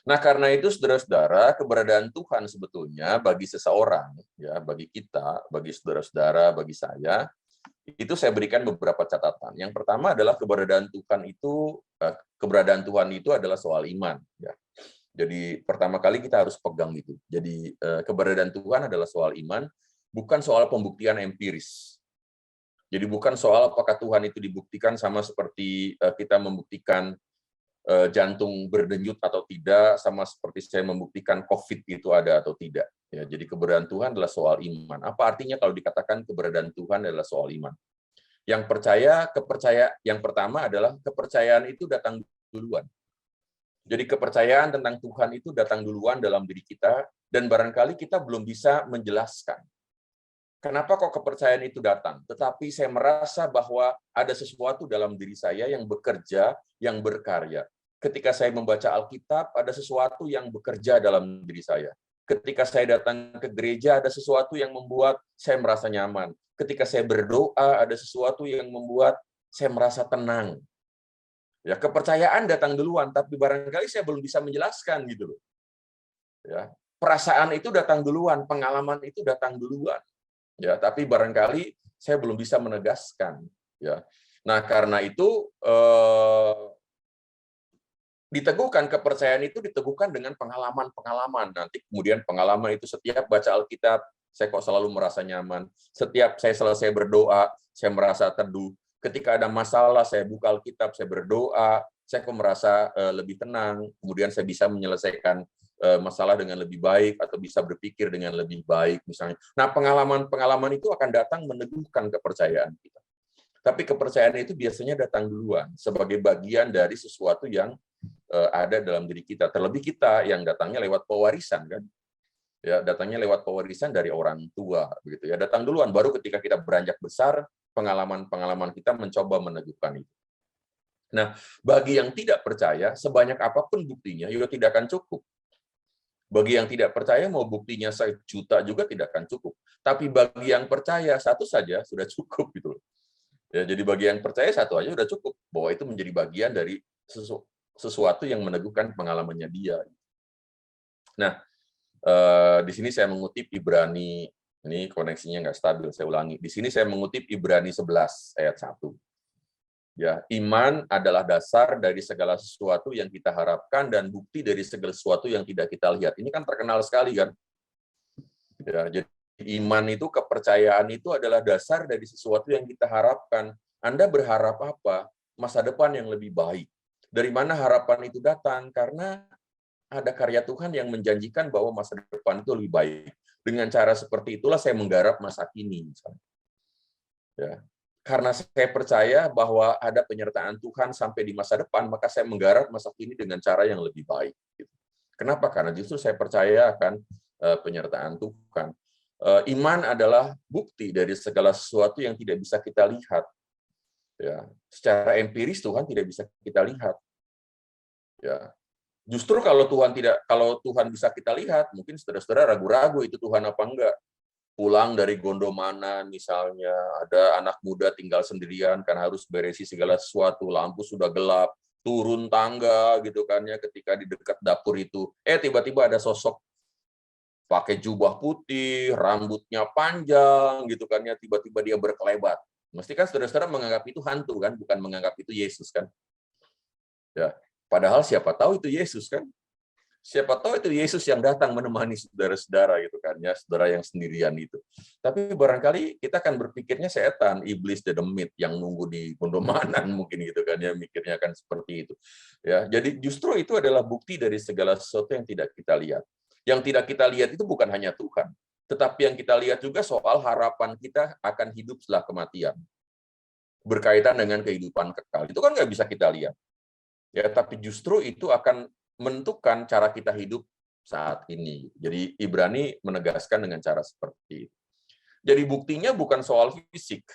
Nah, karena itu saudara-saudara, keberadaan Tuhan sebetulnya bagi seseorang, ya, bagi kita, bagi saudara-saudara, bagi saya, Itu saya berikan beberapa catatan. Yang pertama adalah keberadaan Tuhan itu adalah soal iman. Ya. Jadi pertama kali kita harus pegang itu. Jadi keberadaan Tuhan adalah soal iman, bukan soal pembuktian empiris. Jadi bukan soal apakah Tuhan itu dibuktikan sama seperti kita membuktikan jantung berdenyut atau tidak, sama seperti saya membuktikan COVID itu ada atau tidak. Ya, jadi keberadaan Tuhan adalah soal iman. Apa artinya kalau dikatakan keberadaan Tuhan adalah soal iman? Yang pertama adalah kepercayaan itu datang duluan. Jadi kepercayaan tentang Tuhan itu datang duluan dalam diri kita, dan barangkali kita belum bisa menjelaskan. Kenapa kok kepercayaan itu datang? Tetapi saya merasa bahwa ada sesuatu dalam diri saya yang bekerja, yang berkarya. Ketika saya membaca Alkitab, ada sesuatu yang bekerja dalam diri saya. Ketika saya datang ke gereja, ada sesuatu yang membuat saya merasa nyaman. Ketika saya berdoa, ada sesuatu yang membuat saya merasa tenang. Ya, kepercayaan datang duluan, tapi barangkali saya belum bisa menjelaskan gitu loh. Ya, perasaan itu datang duluan, pengalaman itu datang duluan. Ya, tapi barangkali saya belum bisa menegaskan. Ya, nah karena itu diteguhkan, kepercayaan itu diteguhkan dengan pengalaman-pengalaman. Nanti kemudian pengalaman itu setiap baca Alkitab, saya kok selalu merasa nyaman. Setiap saya selesai berdoa, saya merasa teduh. Ketika ada masalah, saya buka Alkitab, saya berdoa, saya kok merasa lebih tenang. Kemudian saya bisa menyelesaikan masalah dengan lebih baik, atau bisa berpikir dengan lebih baik, misalnya. Nah, pengalaman-pengalaman itu akan datang meneguhkan kepercayaan kita. Tapi kepercayaan itu biasanya datang duluan, sebagai bagian dari sesuatu yang ada dalam diri kita. Terlebih kita yang datangnya lewat pewarisan, kan? Ya, datangnya lewat pewarisan dari orang tua, begitu ya. Datang duluan, baru ketika kita beranjak besar, pengalaman-pengalaman kita mencoba meneguhkan itu. Nah, bagi yang tidak percaya, sebanyak apapun buktinya, juga tidak akan cukup. Bagi yang tidak percaya, mau buktinya 1 juta juga tidak akan cukup. Tapi bagi yang percaya, 1 saja sudah cukup, gitu loh. Ya, jadi bagi yang percaya 1 aja sudah cukup, bahwa itu menjadi bagian dari sesuatu yang meneguhkan pengalamannya dia. Nah, di sini saya mengutip Ibrani, ini koneksinya nggak stabil, saya ulangi. Di sini saya mengutip Ibrani 11 ayat 1. Ya, iman adalah dasar dari segala sesuatu yang kita harapkan dan bukti dari segala sesuatu yang tidak kita lihat. Ini kan terkenal sekali, kan? Ya, jadi iman itu, kepercayaan itu adalah dasar dari sesuatu yang kita harapkan. Anda berharap apa? Masa depan yang lebih baik. Dari mana harapan itu datang? Karena ada karya Tuhan yang menjanjikan bahwa masa depan itu lebih baik. Dengan cara seperti itulah saya menggarap masa kini, misalnya. Ya. Karena saya percaya bahwa ada penyertaan Tuhan sampai di masa depan, maka saya menggarap masa kini dengan cara yang lebih baik. Kenapa? Karena justru saya percaya akan penyertaan Tuhan. Iman adalah bukti dari segala sesuatu yang tidak bisa kita lihat. Ya, secara empiris Tuhan tidak bisa kita lihat. Ya, justru kalau Tuhan bisa kita lihat, mungkin saudara-saudara ragu-ragu itu Tuhan apa enggak. Pulang dari Gondomana misalnya, ada anak muda tinggal sendirian kan harus beresi segala sesuatu, lampu sudah gelap, turun tangga gitu kan ya, ketika di dekat dapur itu tiba-tiba ada sosok pakai jubah putih, rambutnya panjang gitu kan ya, tiba-tiba dia berkelebat. Mesti kan saudara-saudara menganggap itu hantu kan, bukan menganggap itu Yesus kan. Ya, padahal siapa tahu itu Yesus kan. Siapa tahu itu Yesus yang datang menemani saudara-saudara gitu kan ya, saudara yang sendirian itu. Tapi barangkali kita akan berpikirnya setan, iblis the demit yang nunggu di Gondomanan mungkin gitu kan ya, mikirnya kan seperti itu. Ya, jadi justru itu adalah bukti dari segala sesuatu yang tidak kita lihat. Yang tidak kita lihat itu bukan hanya Tuhan, tetapi yang kita lihat juga soal harapan kita akan hidup setelah kematian. Berkaitan dengan kehidupan kekal. Itu kan nggak bisa kita lihat. Ya, tapi justru itu akan menentukan cara kita hidup saat ini. Jadi Ibrani menegaskan dengan cara seperti itu. Jadi buktinya bukan soal fisik,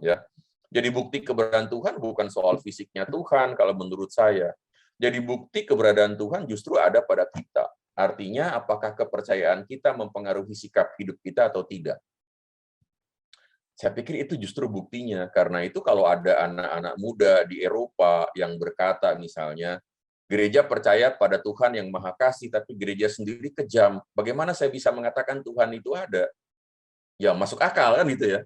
ya. Jadi bukti keberadaan Tuhan bukan soal fisiknya Tuhan kalau menurut saya. Jadi bukti keberadaan Tuhan justru ada pada kita. Artinya apakah kepercayaan kita mempengaruhi sikap hidup kita atau tidak. Saya pikir itu justru buktinya. Karena itu kalau ada anak-anak muda di Eropa yang berkata misalnya, gereja percaya pada Tuhan yang Maha Kasih, tapi gereja sendiri kejam. Bagaimana saya bisa mengatakan Tuhan itu ada? Ya, masuk akal kan gitu ya.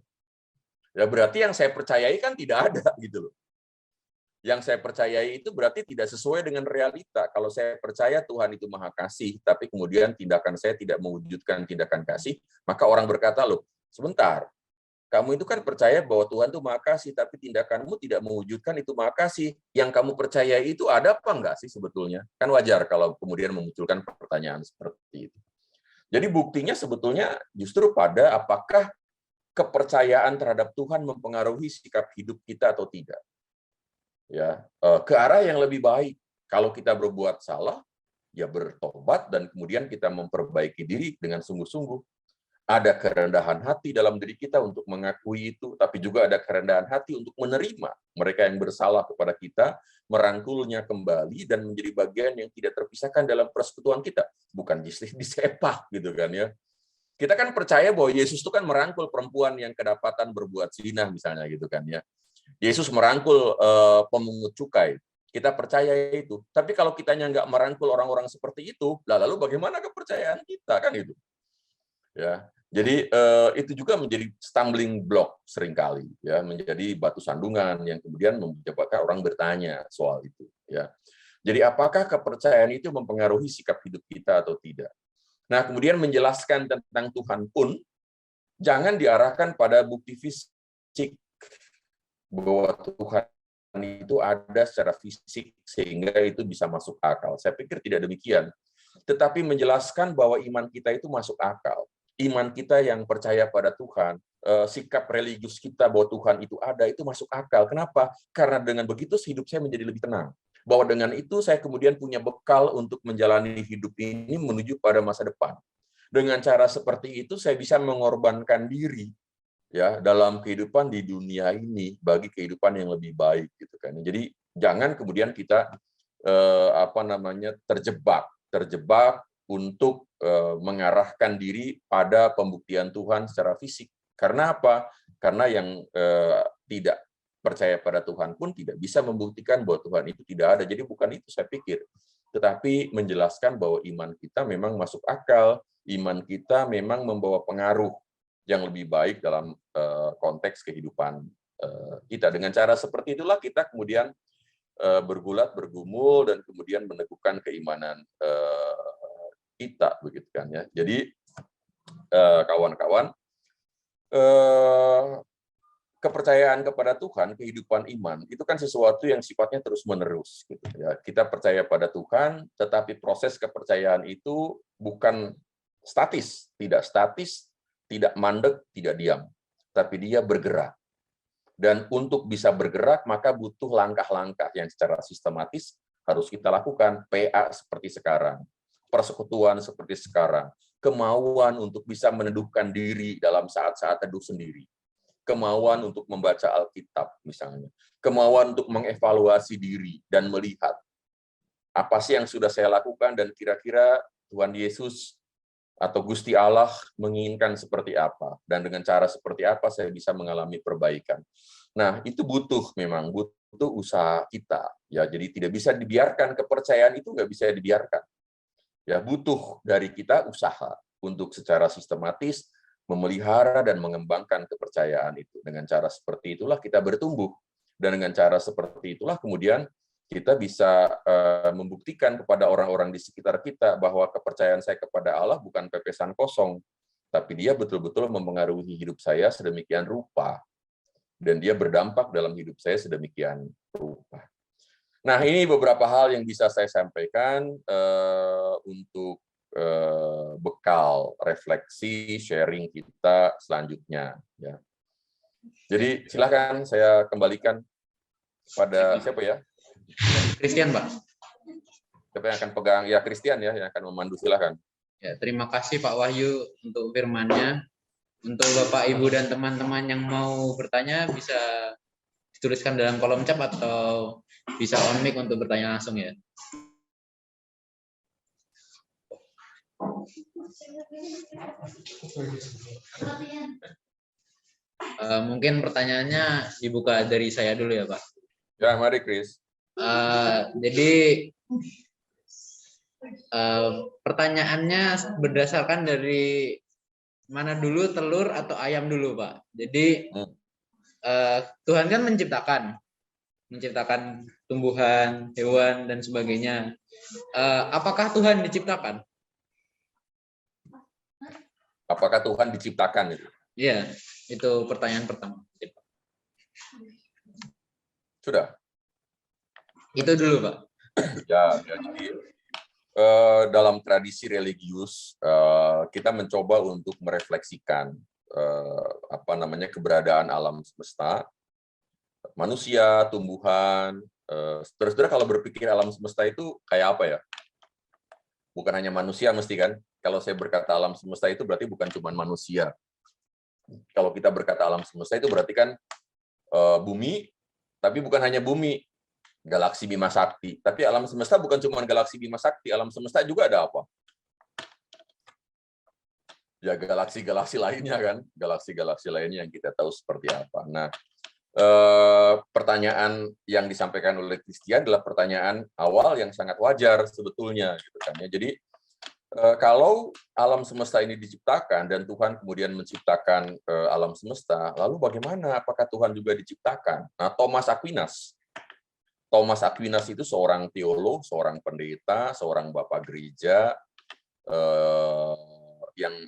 Ya berarti yang saya percayai kan tidak ada gitu loh. Yang saya percayai itu berarti tidak sesuai dengan realita. Kalau saya percaya Tuhan itu Maha Kasih, tapi kemudian tindakan saya tidak mewujudkan tindakan kasih, maka orang berkata, loh, sebentar, kamu itu kan percaya bahwa Tuhan itu Maha Kasih, tapi tindakanmu tidak mewujudkan itu Maha Kasih. Yang kamu percayai itu ada apa enggak sih sebetulnya? Kan wajar kalau kemudian memunculkan pertanyaan seperti itu. Jadi buktinya sebetulnya justru pada apakah kepercayaan terhadap Tuhan mempengaruhi sikap hidup kita atau tidak. Ya, ke arah yang lebih baik. Kalau kita berbuat salah, ya bertobat dan kemudian kita memperbaiki diri dengan sungguh-sungguh. Ada kerendahan hati dalam diri kita untuk mengakui itu, tapi juga ada kerendahan hati untuk menerima mereka yang bersalah kepada kita, merangkulnya kembali dan menjadi bagian yang tidak terpisahkan dalam persekutuan kita, bukan disepah gitu kan ya. Kita kan percaya bahwa Yesus itu kan merangkul perempuan yang kedapatan berbuat zina misalnya gitu kan ya. Yesus merangkul pemungut cukai. Kita percaya itu. Tapi kalau kitanya nggak merangkul orang-orang seperti itu, lalu bagaimana kepercayaan kita kan itu? Ya. Jadi itu juga menjadi stumbling block seringkali, ya, menjadi batu sandungan yang kemudian menyebabkan orang bertanya soal itu. Ya. Jadi apakah kepercayaan itu mempengaruhi sikap hidup kita atau tidak? Nah, kemudian menjelaskan tentang Tuhan pun jangan diarahkan pada bukti fisik bahwa Tuhan itu ada secara fisik sehingga itu bisa masuk akal. Saya pikir tidak demikian. Tetapi menjelaskan bahwa iman kita itu masuk akal. Iman kita yang percaya pada Tuhan, sikap religius kita bahwa Tuhan itu ada, itu masuk akal. Kenapa? Karena dengan begitu hidup saya menjadi lebih tenang. Bahwa dengan itu saya kemudian punya bekal untuk menjalani hidup ini menuju pada masa depan. Dengan cara seperti itu saya bisa mengorbankan diri ya dalam kehidupan di dunia ini bagi kehidupan yang lebih baik gitu kan. Jadi jangan kemudian kita terjebak untuk mengarahkan diri pada pembuktian Tuhan secara fisik. Karena apa? Karena yang tidak percaya pada Tuhan pun tidak bisa membuktikan bahwa Tuhan itu tidak ada. Jadi bukan itu saya pikir. Tetapi menjelaskan bahwa iman kita memang masuk akal, iman kita memang membawa pengaruh yang lebih baik dalam konteks kehidupan kita. Dengan cara seperti itulah kita kemudian bergulat, bergumul, dan kemudian meneguhkan keimanan kita, begitu kan ya. Jadi kawan-kawan, kepercayaan kepada Tuhan, kehidupan iman, itu kan sesuatu yang sifatnya terus-menerus. Gitu, ya. Kita percaya pada Tuhan, tetapi proses kepercayaan itu bukan statis, tidak mandek, tidak diam, tapi dia bergerak. Dan untuk bisa bergerak, maka butuh langkah-langkah yang secara sistematis harus kita lakukan. PA seperti sekarang, persekutuan seperti sekarang, kemauan untuk bisa meneduhkan diri dalam saat-saat teduh sendiri, kemauan untuk membaca Alkitab misalnya, kemauan untuk mengevaluasi diri dan melihat apa sih yang sudah saya lakukan dan kira-kira Tuhan Yesus atau Gusti Allah menginginkan seperti apa, dan dengan cara seperti apa saya bisa mengalami perbaikan. Nah, itu memang butuh usaha kita. Ya, jadi tidak bisa dibiarkan, kepercayaan itu nggak bisa dibiarkan. Ya, butuh dari kita usaha untuk secara sistematis memelihara dan mengembangkan kepercayaan itu. Dengan cara seperti itulah kita bertumbuh. Dan dengan cara seperti itulah kemudian kita bisa membuktikan kepada orang-orang di sekitar kita bahwa kepercayaan saya kepada Allah bukan pepesan kosong, tapi dia betul-betul mempengaruhi hidup saya sedemikian rupa, dan dia berdampak dalam hidup saya sedemikian rupa. Nah, ini beberapa hal yang bisa saya sampaikan untuk bekal refleksi sharing kita selanjutnya. Ya. Jadi silakan saya kembalikan pada siapa ya? Christian, Pak. Siapa yang akan pegang? Ya, Christian ya, yang akan memandu, silakan. Ya, terima kasih Pak Wahyu untuk firman-Nya. Untuk Bapak, Ibu, dan teman-teman yang mau bertanya bisa dituliskan dalam kolom chat atau bisa on mic untuk bertanya langsung ya. Mungkin pertanyaannya dibuka dari saya dulu ya, Pak. Ya, mari Chris. Jadi pertanyaannya berdasarkan dari mana dulu, telur atau ayam dulu, Pak. Jadi Tuhan kan menciptakan tumbuhan, hewan dan sebagainya. Apakah Tuhan diciptakan? Apakah Tuhan diciptakan itu? Iya, itu pertanyaan pertama. Sudah. Itu dulu, Pak. Ya, jadi dalam tradisi religius kita mencoba untuk merefleksikan keberadaan alam semesta, manusia, tumbuhan. Saudara-saudara kalau berpikir alam semesta itu kayak apa ya? Bukan hanya manusia mesti kan? Kalau saya berkata alam semesta itu berarti bukan cuma manusia. Kalau kita berkata alam semesta itu berarti kan bumi, tapi bukan hanya bumi, galaksi Bima Sakti. Tapi alam semesta bukan cuma galaksi Bima Sakti, alam semesta juga ada apa? Ya galaksi-galaksi lainnya kan, galaksi-galaksi lainnya yang kita tahu seperti apa. Nah, pertanyaan yang disampaikan oleh Christian adalah pertanyaan awal yang sangat wajar sebetulnya, gitu kan ya. Jadi kalau alam semesta ini diciptakan dan Tuhan kemudian menciptakan alam semesta, lalu bagaimana? Apakah Tuhan juga diciptakan? Nah, Thomas Aquinas itu seorang teolog, seorang pendeta, seorang bapak gereja, yang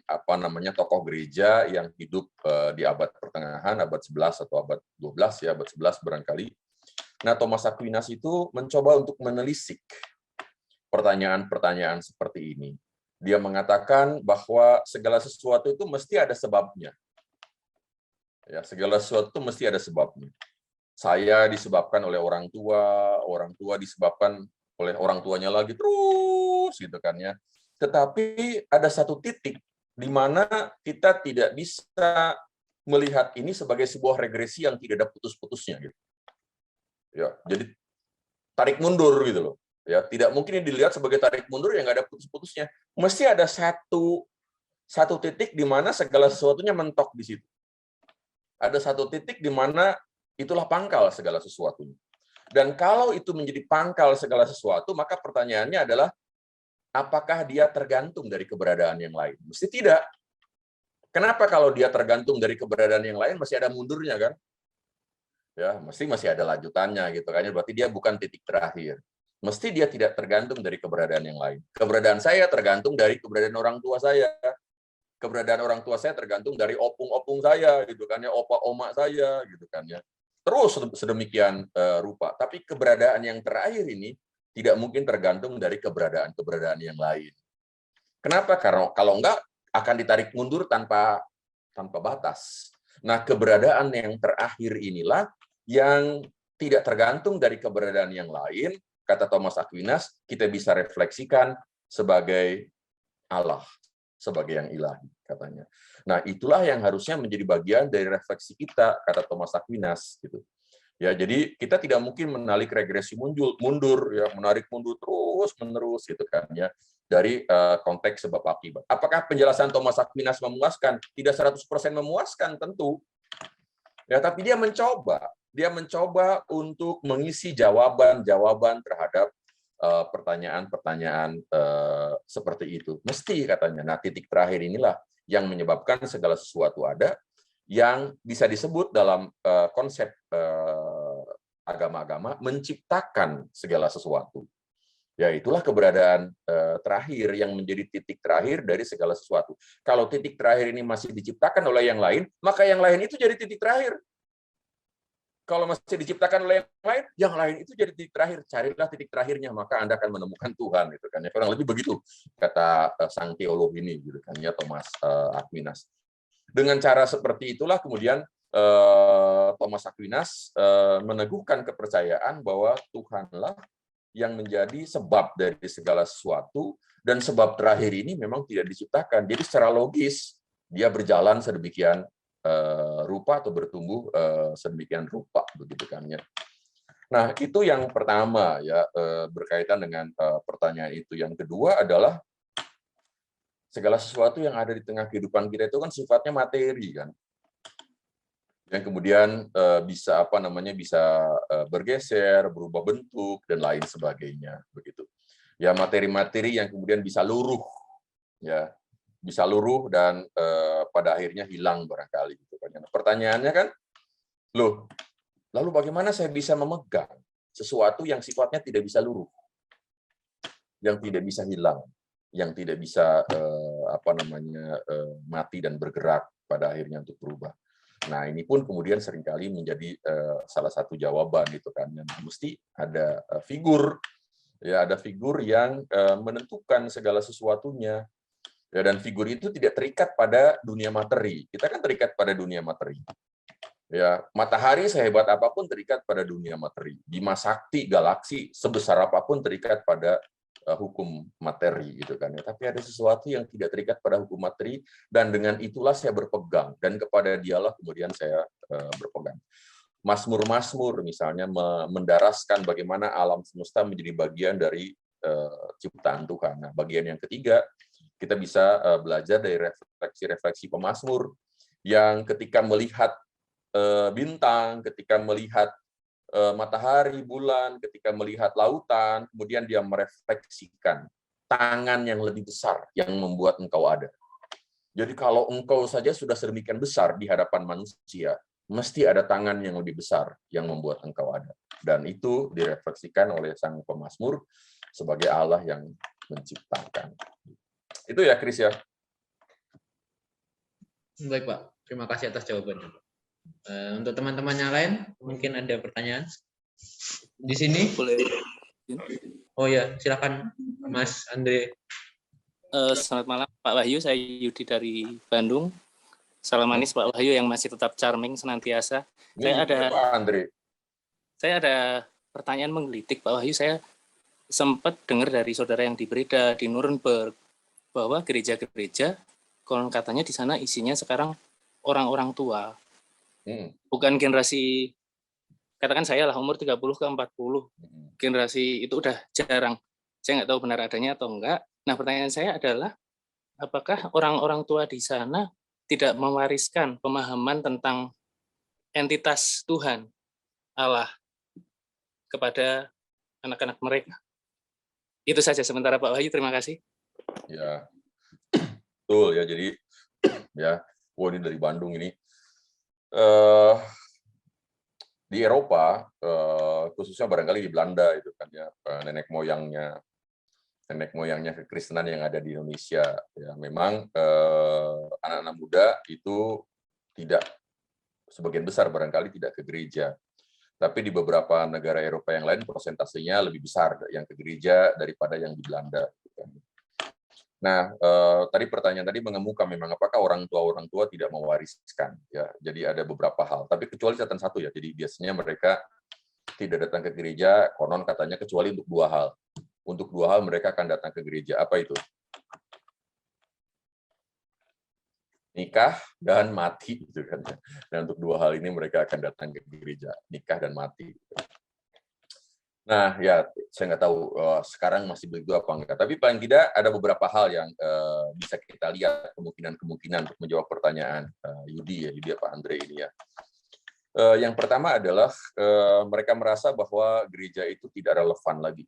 tokoh gereja yang hidup di abad pertengahan, abad 11 atau abad 12 ya, abad 11 barangkali. Nah, Thomas Aquinas itu mencoba untuk menelisik pertanyaan-pertanyaan seperti ini. Dia mengatakan bahwa segala sesuatu itu mesti ada sebabnya. Ya, segala sesuatu itu mesti ada sebabnya. Saya disebabkan oleh orang tua disebabkan oleh orang tuanya lagi terus gitu kan ya. Tetapi ada satu titik di mana kita tidak bisa melihat ini sebagai sebuah regresi yang tidak ada putus-putusnya gitu. Ya, jadi tarik mundur gitu loh. Ya, tidak mungkin dilihat sebagai tarik mundur yang nggak ada putus-putusnya. Mesti ada satu titik di mana segala sesuatunya mentok di situ. Ada satu titik di mana itulah pangkal segala sesuatunya. Dan kalau itu menjadi pangkal segala sesuatu, maka pertanyaannya adalah apakah dia tergantung dari keberadaan yang lain? Mesti tidak. Kenapa kalau dia tergantung dari keberadaan yang lain masih ada mundurnya kan? Ya, mesti masih ada lanjutannya gitu kan. Berarti dia bukan titik terakhir. Mesti dia tidak tergantung dari keberadaan yang lain. Keberadaan saya tergantung dari keberadaan orang tua saya. Keberadaan orang tua saya tergantung dari opung-opung saya gitu kan ya, opa-oma saya gitu kan ya. Terus sedemikian rupa. Tapi keberadaan yang terakhir ini tidak mungkin tergantung dari keberadaan yang lain. Kenapa? Karena kalau enggak akan ditarik mundur tanpa batas. Nah, keberadaan yang terakhir inilah yang tidak tergantung dari keberadaan yang lain, kata Thomas Aquinas, kita bisa refleksikan sebagai Allah, sebagai yang ilahi, katanya. Nah, itulah yang harusnya menjadi bagian dari refleksi kita, kata Thomas Aquinas, gitu. Ya, jadi kita tidak mungkin menarik regresi mundur, ya, menarik mundur terus-menerus, gitu kan, ya, dari konteks sebab akibat. Apakah penjelasan Thomas Aquinas memuaskan? Tidak 100% memuaskan, tentu. Ya, tapi dia mencoba untuk mengisi jawaban-jawaban terhadap pertanyaan-pertanyaan seperti itu. Mesti katanya. Nah, titik terakhir inilah yang menyebabkan segala sesuatu ada, yang bisa disebut dalam konsep agama-agama menciptakan segala sesuatu. Ya, itulah keberadaan terakhir yang menjadi titik terakhir dari segala sesuatu. Kalau titik terakhir ini masih diciptakan oleh yang lain, maka yang lain itu jadi titik terakhir. Kalau masih diciptakan oleh yang lain itu jadi titik terakhir. Carilah titik terakhirnya, maka Anda akan menemukan Tuhan. Gitu kan. Ya, kurang lebih begitu kata sang teolog ini, gitu kan, ya, Thomas Aquinas. Dengan cara seperti itulah kemudian Thomas Aquinas meneguhkan kepercayaan bahwa Tuhanlah yang menjadi sebab dari segala sesuatu, dan sebab terakhir ini memang tidak diciptakan. Jadi secara logis dia berjalan sedemikian rupa atau bertumbuh sedemikian rupa, begitu kan ya. Nah, itu yang pertama ya, berkaitan dengan pertanyaan itu. Yang kedua adalah segala sesuatu yang ada di tengah kehidupan kita itu kan sifatnya materi kan, yang kemudian bisa bisa bergeser, berubah bentuk dan lain sebagainya, begitu. Ya, materi-materi yang kemudian bisa luruh, ya, bisa luruh dan pada akhirnya hilang barangkali. Gitu kan. Pertanyaannya kan, Loh, lalu bagaimana saya bisa memegang sesuatu yang sifatnya tidak bisa luruh, yang tidak bisa hilang, yang tidak bisa mati dan bergerak pada akhirnya untuk berubah. Nah, ini pun kemudian seringkali menjadi salah satu jawaban gitu kan. Mesti ada figur, ya ada figur yang menentukan segala sesuatunya. Ya, dan figur itu tidak terikat pada dunia materi. Kita kan terikat pada dunia materi. Ya, matahari sehebat apapun terikat pada dunia materi. Bima Sakti, galaksi sebesar apapun terikat pada hukum materi gitu kan ya. Tapi ada sesuatu yang tidak terikat pada hukum materi, dan dengan itulah saya berpegang, dan kepada dialah kemudian saya berpegang. Mazmur-mazmur misalnya mendaraskan bagaimana alam semesta menjadi bagian dari ciptaan Tuhan. Nah, bagian yang ketiga kita bisa belajar dari refleksi-refleksi pemazmur yang ketika melihat bintang, ketika melihat matahari, bulan, ketika melihat lautan, kemudian dia merefleksikan tangan yang lebih besar yang membuat engkau ada. Jadi kalau engkau saja sudah sedemikian besar di hadapan manusia, mesti ada tangan yang lebih besar yang membuat engkau ada. Dan itu direfleksikan oleh sang pemazmur sebagai Allah yang menciptakan. Itu ya, Chris ya. Baik, Pak. Terima kasih atas jawabannya. Untuk teman-teman yang lain, mungkin ada pertanyaan di sini? Boleh. Oh ya, silakan Mas Andre. Selamat malam Pak Wahyu, saya Yudi dari Bandung. Salam manis Pak Wahyu yang masih tetap charming senantiasa. Ini Pak Andre. Saya ada pertanyaan menggelitik Pak Wahyu. Saya sempat dengar dari saudara yang di Breda, di Nuremberg, bahwa gereja-gereja konon katanya di sana isinya sekarang orang-orang tua. Bukan generasi, katakan saya lah umur 30 ke 40. Generasi itu udah jarang. Saya nggak tahu benar adanya atau enggak. Nah, pertanyaan saya adalah, apakah orang-orang tua di sana tidak mewariskan pemahaman tentang entitas Tuhan, Allah, kepada anak-anak mereka? Itu saja sementara Pak Wahyu, terima kasih. Ya, betul ya. Jadi, ya, ini dari Bandung ini. Di Eropa, khususnya barangkali di Belanda, itu kan ya, nenek moyangnya kekristenan yang ada di Indonesia. Ya, memang anak-anak muda itu tidak, sebagian besar barangkali tidak ke gereja. Tapi di beberapa negara Eropa yang lain persentasenya lebih besar yang ke gereja daripada yang di Belanda. Nah, tadi pertanyaan tadi mengemuka memang apakah orang tua tidak mewariskan, ya. Jadi ada beberapa hal, tapi kecuali catatan satu ya. Jadi biasanya mereka tidak datang ke gereja, konon katanya, kecuali untuk dua hal. Untuk dua hal mereka akan datang ke gereja. Apa itu? Nikah dan mati, gitu kan. Dan untuk dua hal ini mereka akan datang ke gereja, nikah dan mati. Nah, ya, saya nggak tahu sekarang masih begitu apa enggak. Tapi paling tidak ada beberapa hal yang bisa kita lihat kemungkinan untuk menjawab pertanyaan Yudi Pak Andre ini ya. Yang pertama adalah mereka merasa bahwa gereja itu tidak relevan lagi.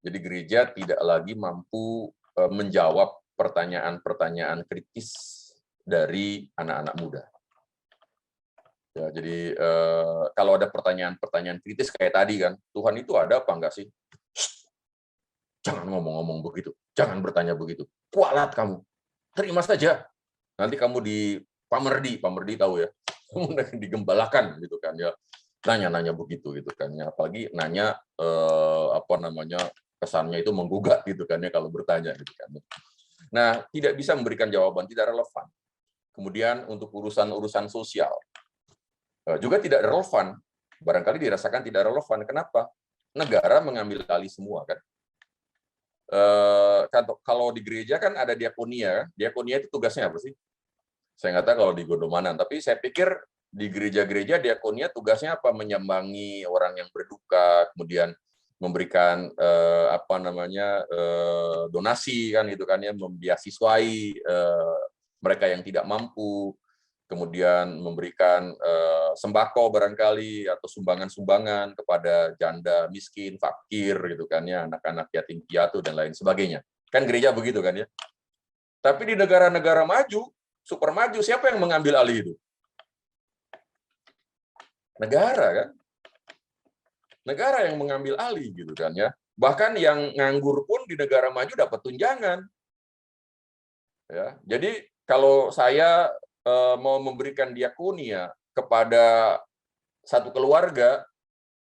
Jadi gereja tidak lagi mampu menjawab pertanyaan-pertanyaan kritis dari anak-anak muda. Ya, jadi kalau ada pertanyaan-pertanyaan kritis kayak tadi kan, Tuhan itu ada apa enggak sih? Shh, jangan ngomong-ngomong begitu, jangan bertanya begitu. Kualat kamu, terima saja. Nanti kamu di Pamerdi tahu ya, digembalakan gitu kan ya. Nanya-nanya begitu gitu kan ya. Apalagi nanya kesannya itu menggugat gitu kan ya kalau bertanya gitu kan. Nah, tidak bisa memberikan jawaban, tidak relevan. Kemudian untuk urusan-urusan sosial juga tidak relevan, barangkali dirasakan tidak relevan. Kenapa? Negara mengambil alih semua kan. Kalau di gereja kan ada diakonia itu tugasnya apa sih? Saya nggak tahu kalau di Gondomanan, tapi saya pikir di gereja-gereja diakonia tugasnya apa? Menyambangi orang yang berduka, kemudian memberikan donasi kan gitu kan ya, membiasiswai mereka yang tidak mampu, kemudian memberikan sembako barangkali atau sumbangan-sumbangan kepada janda miskin, fakir gitu kan ya, anak-anak yatim piatu dan lain sebagainya. Kan gereja begitu kan ya. Tapi di negara-negara maju, super maju, siapa yang mengambil alih itu? Negara kan? Negara yang mengambil alih gitu kan ya. Bahkan yang nganggur pun di negara maju dapat tunjangan. Ya, jadi kalau saya mau memberikan diakonia kepada satu keluarga,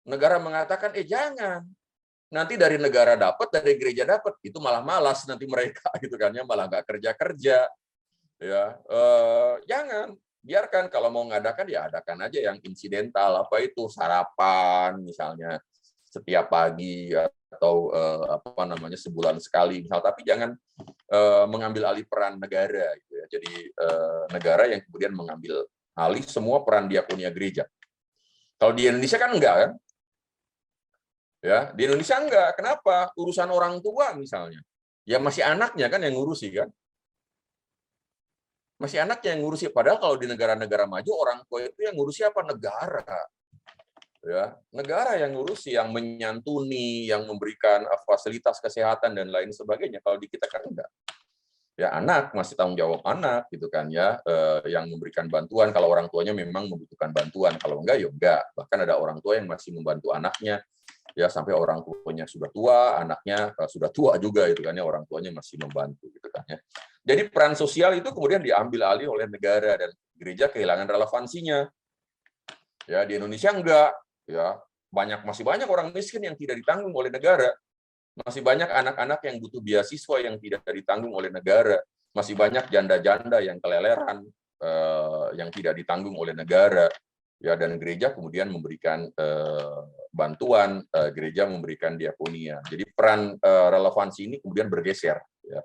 negara mengatakan, jangan. Nanti dari negara dapat, dari gereja dapat, itu malah malas nanti mereka gitu kan ya, malah nggak kerja-kerja. Ya, jangan. Biarkan kalau mau ngadakan ya adakan aja yang insidental, apa itu sarapan misalnya setiap pagi atau apa namanya sebulan sekali misal, tapi jangan mengambil alih peran negara gitu ya. Jadi negara yang kemudian mengambil alih semua peran diakonia gereja. Kalau di Indonesia kan enggak kan? Ya, di Indonesia enggak. Kenapa? Urusan orang tua misalnya. Ya masih anaknya kan yang ngurusi kan? Masih anaknya yang ngurusi. Padahal kalau di negara-negara maju orang tua itu yang ngurusi apa? Negara. Ya, negara yang ngurusi, yang menyantuni, yang memberikan fasilitas kesehatan dan lain sebagainya. Kalau di kita kan enggak. Ya anak masih tanggung jawab anak gitu kan ya, yang memberikan bantuan kalau orang tuanya memang membutuhkan bantuan. Kalau enggak ya enggak. Bahkan ada orang tua yang masih membantu anaknya ya sampai orang tuanya sudah tua, anaknya sudah tua juga itu kan ya, orang tuanya masih membantu gitu kan ya. Jadi peran sosial itu kemudian diambil alih oleh negara dan gereja kehilangan relevansinya. Ya di Indonesia enggak, ya masih banyak orang miskin yang tidak ditanggung oleh negara. Masih banyak anak-anak yang butuh beasiswa yang tidak ditanggung oleh negara. Masih banyak janda-janda yang keleleran yang tidak ditanggung oleh negara. Ya, dan gereja kemudian memberikan bantuan, gereja memberikan diakonia. Jadi peran relevansi ini kemudian bergeser. Ya.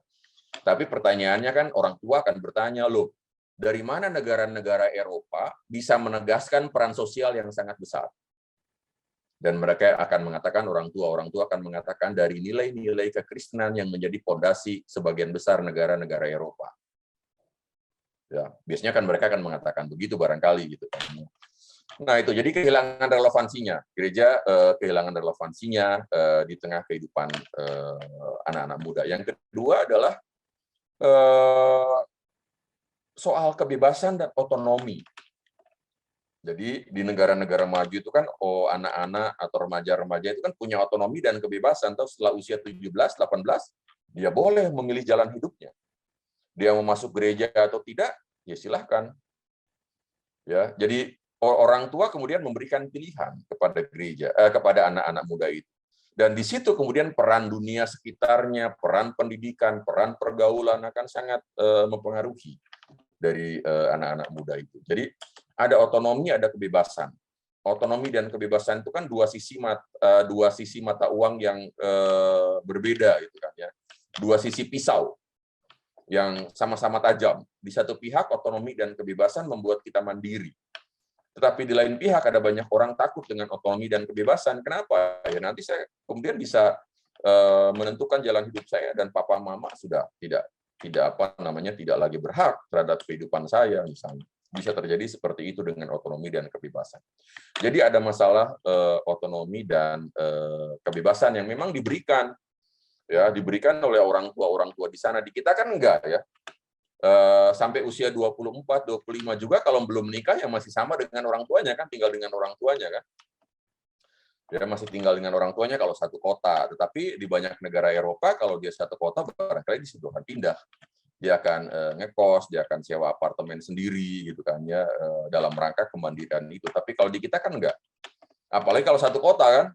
Tapi pertanyaannya kan orang tua akan bertanya, loh, dari mana negara-negara Eropa bisa menegaskan peran sosial yang sangat besar? Dan mereka akan mengatakan, orang tua akan mengatakan dari nilai-nilai kekristenan yang menjadi fondasi sebagian besar negara-negara Eropa. Ya, biasanya kan mereka akan mengatakan begitu barangkali gitu. Nah itu jadi kehilangan relevansinya, gereja kehilangan relevansinya di tengah kehidupan anak-anak muda. Yang kedua adalah soal kebebasan dan otonomi. Jadi di negara-negara maju itu kan anak-anak atau remaja-remaja itu kan punya otonomi dan kebebasan. Atau setelah usia 17, 18, dia boleh memilih jalan hidupnya. Dia mau masuk gereja atau tidak, ya silahkan. Ya, jadi orang tua kemudian memberikan pilihan kepada gereja, kepada anak-anak muda itu. Dan di situ kemudian peran dunia sekitarnya, peran pendidikan, peran pergaulan akan sangat mempengaruhi dari anak-anak muda itu. Jadi ada otonomi, ada kebebasan. Otonomi dan kebebasan itu kan dua sisi mata uang yang berbeda gitu kan ya. Dua sisi pisau yang sama-sama tajam. Di satu pihak otonomi dan kebebasan membuat kita mandiri. Tetapi di lain pihak ada banyak orang takut dengan otonomi dan kebebasan. Kenapa? Ya nanti saya kemudian bisa menentukan jalan hidup saya dan papa mama sudah tidak lagi berhak terhadap kehidupan saya misalnya. Bisa terjadi seperti itu dengan otonomi dan kebebasan. Jadi ada masalah otonomi dan kebebasan yang memang diberikan oleh orang tua di sana. Di kita kan enggak ya. Sampai usia 24, 25 juga kalau belum menikah ya masih sama dengan orang tuanya kan, tinggal dengan orang tuanya kan. Dia masih tinggal dengan orang tuanya kalau satu kota. Tetapi di banyak negara Eropa kalau dia satu kota barangkali di situ akan pindah. Dia akan ngekos, dia akan sewa apartemen sendiri gitu kan ya, dalam rangka kemandirian itu. Tapi kalau di kita kan enggak. Apalagi kalau satu kota kan,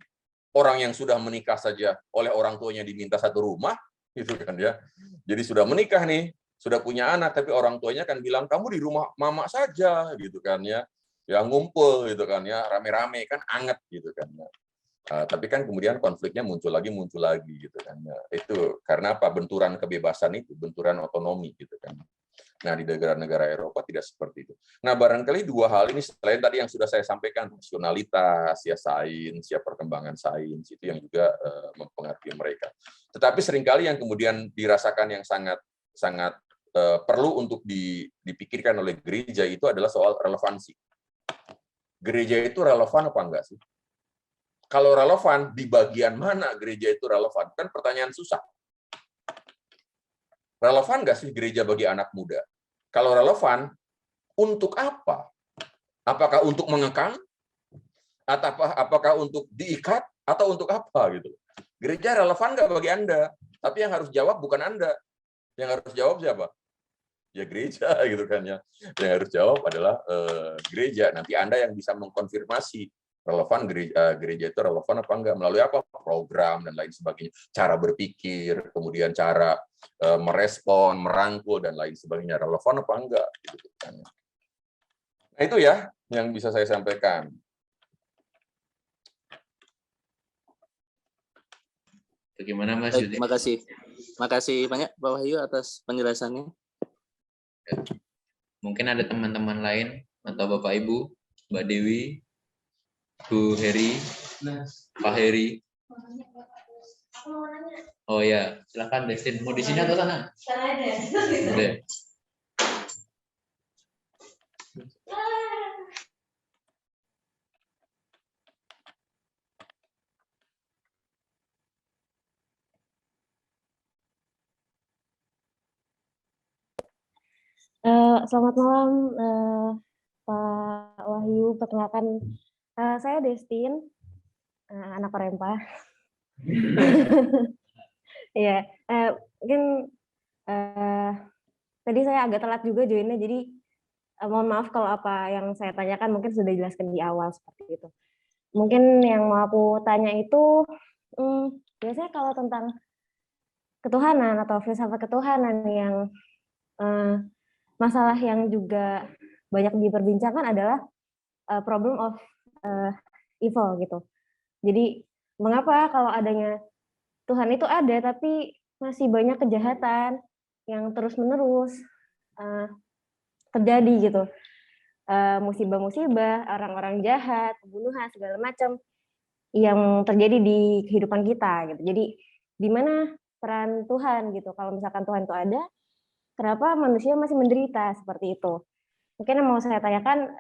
orang yang sudah menikah saja oleh orang tuanya diminta satu rumah gitu kan ya. Jadi sudah menikah nih, sudah punya anak, tapi orang tuanya kan bilang, kamu di rumah mama saja, gitu kan ya. Ya ngumpul, gitu kan ya, rame-rame, kan anget, gitu kan ya. Tapi kan kemudian konfliknya muncul lagi, gitu kan ya. Itu karena apa? Benturan kebebasan itu, benturan otonomi, gitu kan. Nah, di negara-negara Eropa tidak seperti itu. Nah, barangkali dua hal ini, selain tadi yang sudah saya sampaikan, rasionalitas, ya sains, ya perkembangan sains, itu yang juga mempengaruhi mereka. Tetapi seringkali yang kemudian dirasakan yang sangat perlu untuk dipikirkan oleh gereja itu adalah soal relevansi. Gereja itu relevan apa enggak sih? Kalau relevan, di bagian mana gereja itu relevan? Kan pertanyaan susah. Relevan nggak sih gereja bagi anak muda? Kalau relevan, untuk apa? Apakah untuk mengekang? apakah untuk diikat atau untuk apa gitu. Gereja relevan nggak bagi Anda? Tapi yang harus jawab bukan Anda. Yang harus jawab siapa? Ya gereja gitu kan ya. Yang harus jawab adalah gereja. Nanti Anda yang bisa mengkonfirmasi relevan gereja itu relevan apa enggak, melalui apa, program dan lain sebagainya, cara berpikir, kemudian cara merespon, merangkul dan lain sebagainya, relevan apa enggak gitu kan. Nah itu ya yang bisa saya sampaikan. Bagaimana Mas Baik, Yudi? makasih banyak Pak Wahyu atas penjelasannya. Mungkin ada teman-teman lain atau Bapak Ibu, Mbak Dewi, Bu Heri, Pak Heri. Oh ya, silakan Destin. Mau di sini atau sana? Sana aja. Oke. Selamat malam, Pak Wahyu. Perkenalkan, saya Destin, anak Orempa. Iya, mungkin tadi saya agak telat juga joinnya, jadi mohon maaf kalau apa yang saya tanyakan mungkin sudah dijelaskan di awal seperti itu. Mungkin yang mau aku tanya itu, biasanya kalau tentang ketuhanan atau filsafat ketuhanan yang masalah yang juga banyak diperbincangkan adalah problem of evil gitu. Jadi mengapa kalau adanya Tuhan itu ada tapi masih banyak kejahatan yang terus-menerus terjadi gitu. Musibah-musibah, orang-orang jahat, pembunuhan segala macam yang terjadi di kehidupan kita gitu. Jadi di mana peran Tuhan gitu? Kalau misalkan Tuhan itu ada, kenapa manusia masih menderita seperti itu? Mungkin yang mau saya tanyakan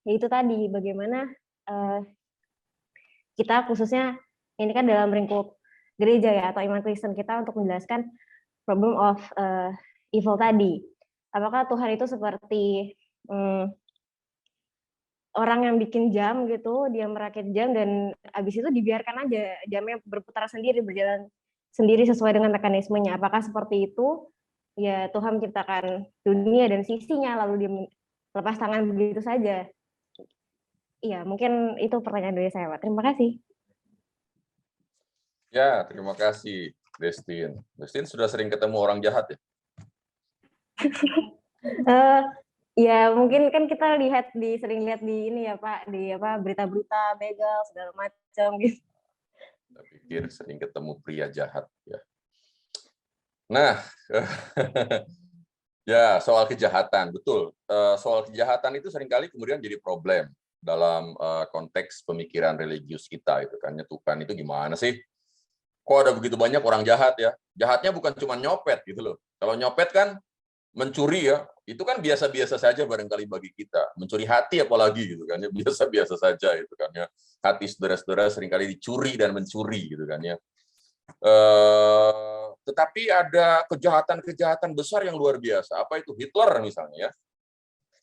yaitu tadi bagaimana kita khususnya ini kan dalam lingkup gereja ya atau iman Kristen kita untuk menjelaskan problem of evil tadi. Apakah Tuhan itu seperti orang yang bikin jam gitu, dia merakit jam dan habis itu dibiarkan aja jamnya berputar sendiri, berjalan sendiri sesuai dengan mekanismenya. Apakah seperti itu? Ya Tuhan menciptakan dunia dan sisinya lalu dia lepas tangan begitu saja. Iya, mungkin itu pertanyaan dari saya, Pak. Terima kasih. Ya, terima kasih Destin. Destin sudah sering ketemu orang jahat ya? Ya mungkin kan kita sering lihat di ini ya Pak, di berita-berita begal segala macam gitu. Saya pikir sering ketemu pria jahat ya. Nah, ya soal kejahatan, betul. Soal kejahatan itu seringkali kemudian jadi problem dalam konteks pemikiran religius kita itu kan. Tuhan itu gimana sih? Kok ada begitu banyak orang jahat ya? Jahatnya bukan cuma nyopet gitu loh. Kalau nyopet kan mencuri ya, itu kan biasa-biasa saja barangkali bagi kita. Mencuri hati apalagi gitu kan ya, biasa-biasa saja itu kan ya. Hati saudara-saudara seringkali dicuri dan mencuri gitu kan ya. Tetapi ada kejahatan-kejahatan besar yang luar biasa. Apa itu? Hitler misalnya ya.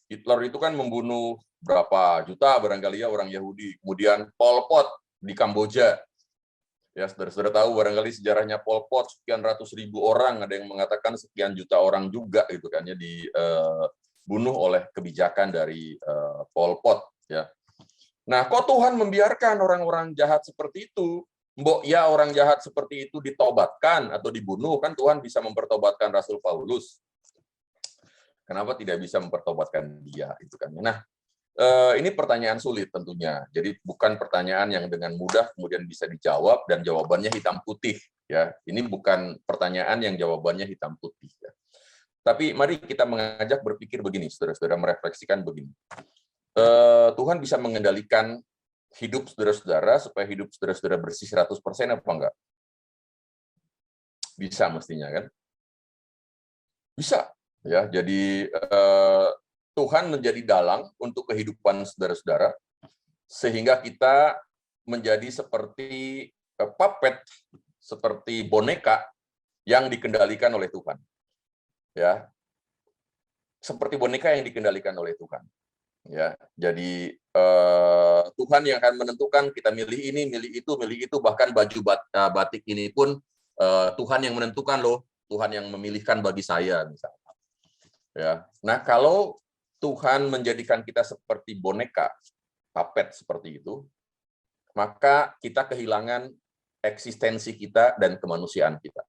Hitler itu kan membunuh berapa juta barangkali ya orang Yahudi. Kemudian Pol Pot di Kamboja. Ya, saudara-saudara tahu barangkali sejarahnya Pol Pot sekian ratus ribu orang, ada yang mengatakan sekian juta orang juga gitu kan ya dibunuh oleh kebijakan dari Pol Pot ya. Nah, kok Tuhan membiarkan orang-orang jahat seperti itu? Mbok ya orang jahat seperti itu ditobatkan atau dibunuh, kan Tuhan bisa mempertobatkan Rasul Paulus. Kenapa tidak bisa mempertobatkan dia itu kan? Nah, ini pertanyaan sulit tentunya. Jadi bukan pertanyaan yang dengan mudah kemudian bisa dijawab dan jawabannya hitam putih ya. Ini bukan pertanyaan yang jawabannya hitam putih ya. Tapi mari kita mengajak berpikir begini, saudara-saudara, merefleksikan begini. Tuhan bisa mengendalikan hidup saudara-saudara supaya hidup saudara-saudara bersih 100% apa enggak? Bisa mestinya kan? Bisa ya. Jadi Tuhan menjadi dalang untuk kehidupan saudara-saudara sehingga kita menjadi seperti puppet, seperti boneka yang dikendalikan oleh Tuhan. Ya. Seperti boneka yang dikendalikan oleh Tuhan. Ya, jadi Tuhan yang akan menentukan kita milih ini, milih itu, bahkan baju batik ini pun Tuhan yang menentukan loh, Tuhan yang memilihkan bagi saya misalnya. Ya. Nah, kalau Tuhan menjadikan kita seperti boneka, puppet seperti itu, maka kita kehilangan eksistensi kita dan kemanusiaan kita.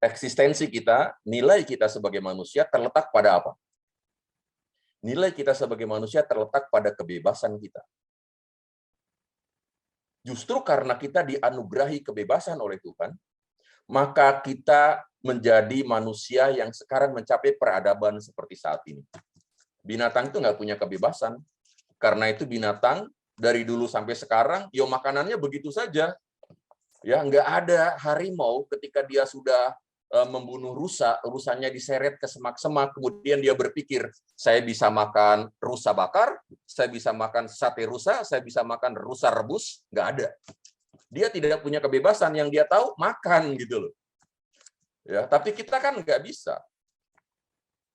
Eksistensi kita, nilai kita sebagai manusia terletak pada apa? Nilai kita sebagai manusia terletak pada kebebasan kita. Justru karena kita dianugerahi kebebasan oleh Tuhan, maka kita menjadi manusia yang sekarang mencapai peradaban seperti saat ini. Binatang itu nggak punya kebebasan. Karena itu binatang dari dulu sampai sekarang, ya makanannya begitu saja. Ya, nggak ada harimau ketika dia sudah membunuh rusa, rusanya diseret ke semak-semak, kemudian dia berpikir, saya bisa makan rusa bakar, saya bisa makan sate rusa, saya bisa makan rusa rebus, nggak ada. Dia tidak punya kebebasan, yang dia tahu makan gitu loh. Ya, tapi kita kan nggak bisa.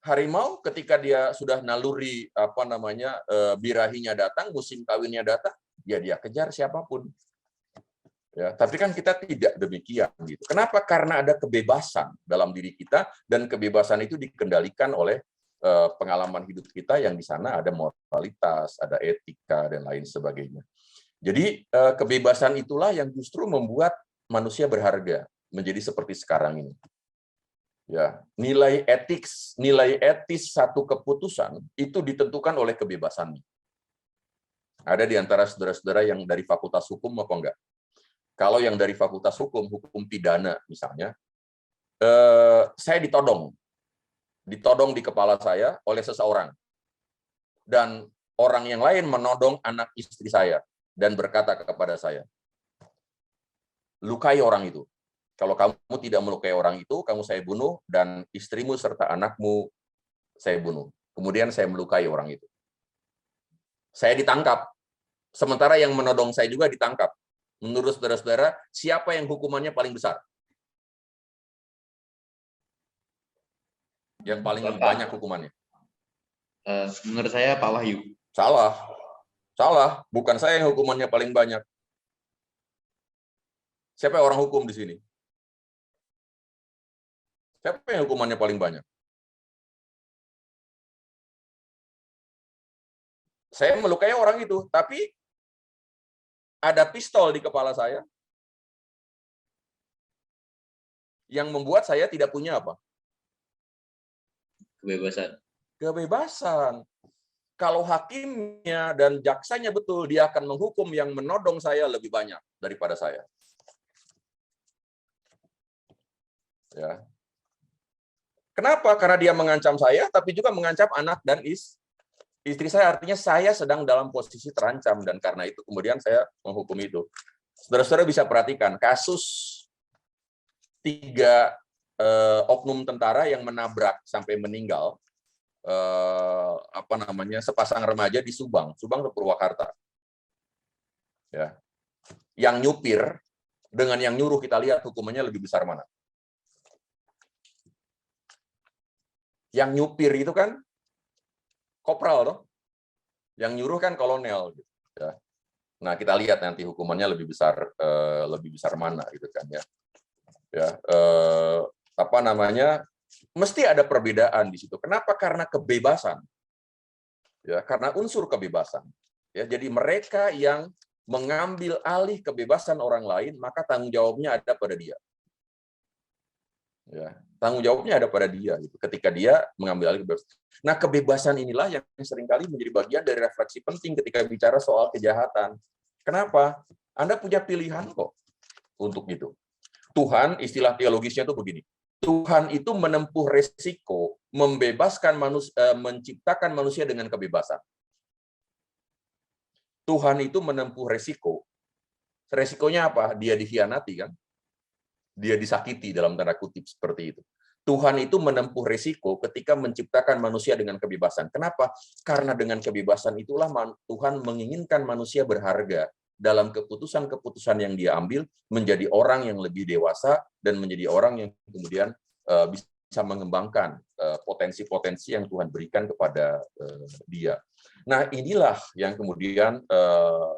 Harimau ketika dia sudah naluri birahinya datang, musim kawinnya datang, ya dia kejar siapapun. Ya, tapi kan kita tidak demikian gitu. Kenapa? Karena ada kebebasan dalam diri kita, dan kebebasan itu dikendalikan oleh pengalaman hidup kita yang di sana ada moralitas, ada etika dan lain sebagainya. Jadi kebebasan itulah yang justru membuat manusia berharga menjadi seperti sekarang ini. Ya, nilai etis satu keputusan itu ditentukan oleh kebebasannya. Ada di antara saudara-saudara yang dari Fakultas Hukum apa enggak? Kalau yang dari Fakultas Hukum pidana misalnya, saya ditodong di kepala saya oleh seseorang, dan orang yang lain menodong anak istri saya dan berkata kepada saya, lukai orang itu. Kalau kamu tidak melukai orang itu, kamu saya bunuh, dan istrimu serta anakmu saya bunuh. Kemudian saya melukai orang itu. Saya ditangkap. Sementara yang menodong saya juga ditangkap. Menurut saudara-saudara, siapa yang hukumannya paling besar? Yang paling banyak hukumannya? Menurut saya Pak Wahyu. Salah. Bukan saya yang hukumannya paling banyak. Siapa yang orang hukum di sini? Siapa yang hukumannya paling banyak? Saya melukai orang itu, tapi ada pistol di kepala saya yang membuat saya tidak punya apa? Kebebasan. Kalau hakimnya dan jaksanya betul, dia akan menghukum yang menodong saya lebih banyak daripada saya. Ya. Kenapa? Karena dia mengancam saya, tapi juga mengancam anak dan istri saya. Artinya saya sedang dalam posisi terancam, dan karena itu kemudian saya menghukum itu. Saudara-saudara bisa perhatikan kasus 3 oknum tentara yang menabrak sampai meninggal sepasang remaja di Subang ke Purwakarta. Ya. Yang nyupir dengan yang nyuruh, kita lihat hukumannya lebih besar mana? Yang nyupir itu kan kopral toh. Yang nyuruh kan kolonel gitu, ya. Nah, kita lihat nanti hukumannya lebih besar mana gitu kan ya. Ya, mesti ada perbedaan di situ. Kenapa? Karena kebebasan. Ya, karena unsur kebebasan. Ya, jadi mereka yang mengambil alih kebebasan orang lain, maka tanggung jawabnya ada pada dia. Ya, tanggung jawabnya ada pada dia gitu, ketika dia mengambil alih kebebasan. Nah, kebebasan inilah yang seringkali menjadi bagian dari refleksi penting ketika bicara soal kejahatan. Kenapa? Anda punya pilihan kok untuk itu. Tuhan, istilah teologisnya itu begini. Tuhan itu menempuh resiko membebaskan manusia, menciptakan manusia dengan kebebasan. Tuhan itu menempuh resiko. Resikonya apa? Dia dikhianati kan? Dia disakiti dalam tanda kutip seperti itu. Tuhan itu menempuh resiko ketika menciptakan manusia dengan kebebasan. Kenapa? Karena dengan kebebasan itulah Tuhan menginginkan manusia berharga dalam keputusan-keputusan yang dia ambil, menjadi orang yang lebih dewasa dan menjadi orang yang kemudian bisa mengembangkan potensi-potensi yang Tuhan berikan kepada dia. Nah, inilah yang kemudian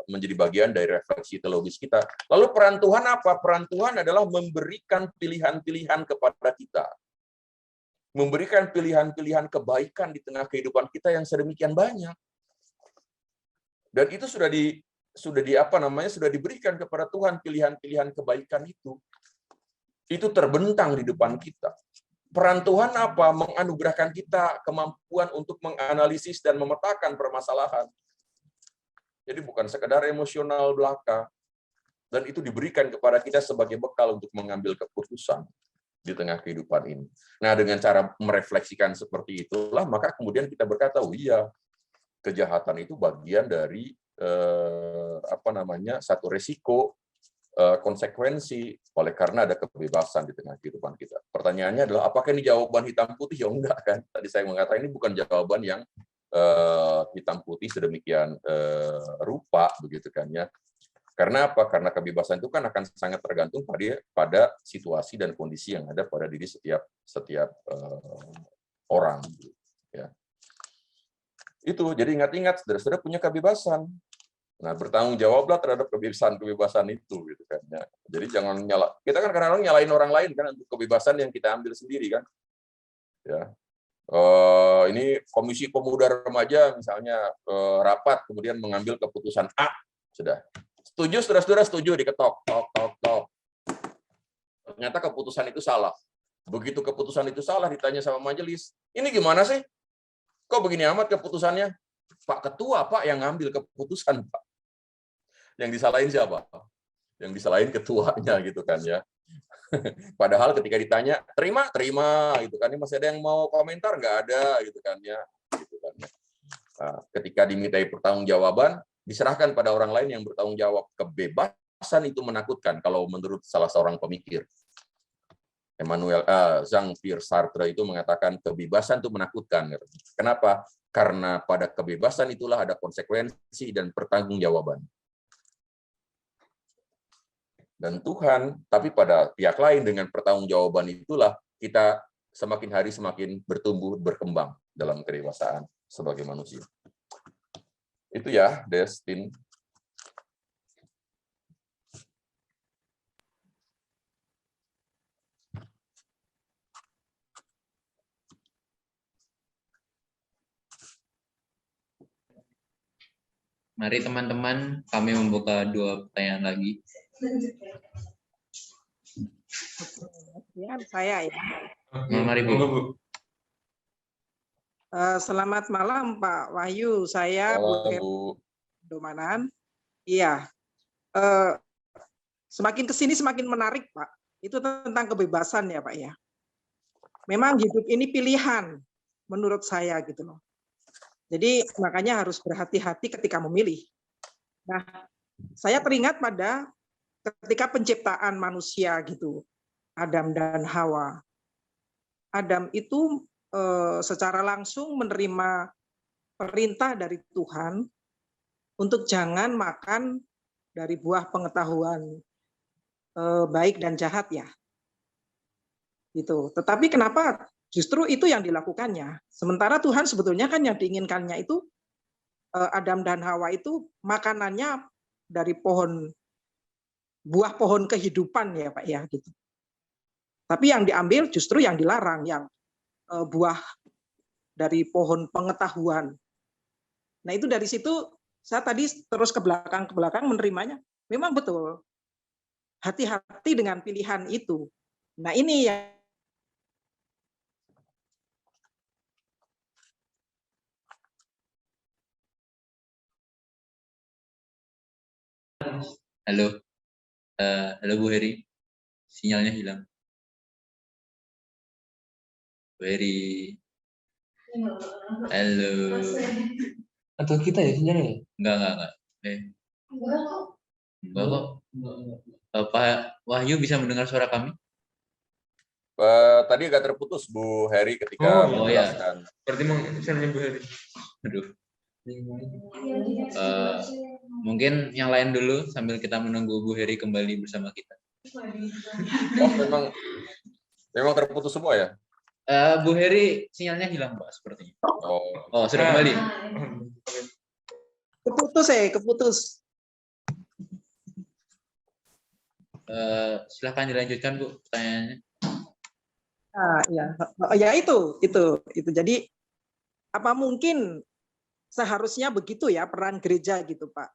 menjadi bagian dari refleksi teologis kita. Lalu peran Tuhan apa? Peran Tuhan adalah memberikan pilihan-pilihan kepada kita. Memberikan pilihan-pilihan kebaikan di tengah kehidupan kita yang sedemikian banyak. Dan itu sudah diberikan kepada Tuhan pilihan-pilihan kebaikan itu. Itu terbentang di depan kita. Peran Tuhan apa? Menganugerahkan kita kemampuan untuk menganalisis dan memetakan permasalahan. Jadi bukan sekedar emosional belaka. Dan itu diberikan kepada kita sebagai bekal untuk mengambil keputusan di tengah kehidupan ini. Nah, dengan cara merefleksikan seperti itulah, maka kemudian kita berkata, oh iya, kejahatan itu bagian dari satu resiko, konsekuensi oleh karena ada kebebasan di tengah kehidupan kita. Pertanyaannya adalah apakah ini jawaban hitam putih? Ya enggak kan. Tadi saya mengatakan ini bukan jawaban yang hitam putih sedemikian rupa begitu kan ya. Karena apa? Karena kebebasan itu kan akan sangat tergantung pada situasi dan kondisi yang ada pada diri setiap orang ya. Itu jadi ingat-ingat saudara-saudara punya kebebasan. Nah, bertanggung jawablah terhadap kebebasan itu gitu kan ya. Jadi jangan kita kan kadang-kadang nyalain orang lain kan untuk kebebasan yang kita ambil sendiri kan. Ya. Ini Komisi Pemuda Remaja misalnya rapat kemudian mengambil keputusan A, sudah. Setuju saudara-saudara, setuju, diketok, tok. Ternyata keputusan itu salah. Begitu keputusan itu salah ditanya sama majelis, ini gimana sih? Kok begini amat keputusannya? Pak Ketua, Pak, yang ngambil keputusan, Pak. Yang disalahin siapa? Yang disalahin ketuanya, gitu kan ya. Padahal ketika ditanya, terima, gitu kan. Masih ada yang mau komentar? Nggak ada, gitu kan ya. Gitu kan, ya. Nah, ketika dimintai pertanggungjawaban, diserahkan pada orang lain yang bertanggung jawab. Kebebasan itu menakutkan, kalau menurut salah seorang pemikir. Jean-Pierre Sartre itu mengatakan kebebasan itu menakutkan. Kenapa? Karena pada kebebasan itulah ada konsekuensi dan pertanggungjawaban. Dan Tuhan, tapi pada pihak lain dengan pertanggungjawaban itulah kita semakin hari semakin bertumbuh, berkembang dalam kedewasaan sebagai manusia. Itu ya, Destin. Mari teman-teman, kami membuka 2 pertanyaan lagi. Ya, saya ya. Mari Bu. Selamat malam Pak Wahyu, saya Bu Domanan. Iya, semakin kesini semakin menarik Pak. Itu tentang kebebasan ya Pak ya. Memang hidup ini pilihan menurut saya gitu loh. Jadi makanya harus berhati-hati ketika memilih. Nah, saya teringat pada ketika penciptaan manusia gitu, Adam dan Hawa. Adam itu secara langsung menerima perintah dari Tuhan untuk jangan makan dari buah pengetahuan baik dan jahat ya. Gitu. Tetapi kenapa justru itu yang dilakukannya? Sementara Tuhan sebetulnya kan yang diinginkannya itu Adam dan Hawa itu makanannya dari buah pohon kehidupan ya Pak ya gitu. Tapi yang diambil justru yang dilarang, yang buah dari pohon pengetahuan. Nah itu dari situ saya tadi terus ke belakang menerimanya. Memang betul. Hati-hati dengan pilihan itu. Nah ini yang Halo. Halo Bu Heri. Sinyalnya hilang. Bu Heri. Halo. Atau kita ya sinyalnya? Enggak. Enggak kok. Pak Wahyu bisa mendengar suara kami? Tadi agak terputus Bu Heri ketika menjelaskan. Berarti misalnya Bu Heri. Aduh. Mungkin yang lain dulu sambil kita menunggu Bu Heri kembali bersama kita. Oh, memang terputus semua ya? Bu Heri sinyalnya hilang Pak sepertinya. Oh, sudah kembali. Keputus. Silahkan dilanjutkan Bu pertanyaannya. Ya itu. Jadi apa mungkin seharusnya begitu ya peran gereja gitu Pak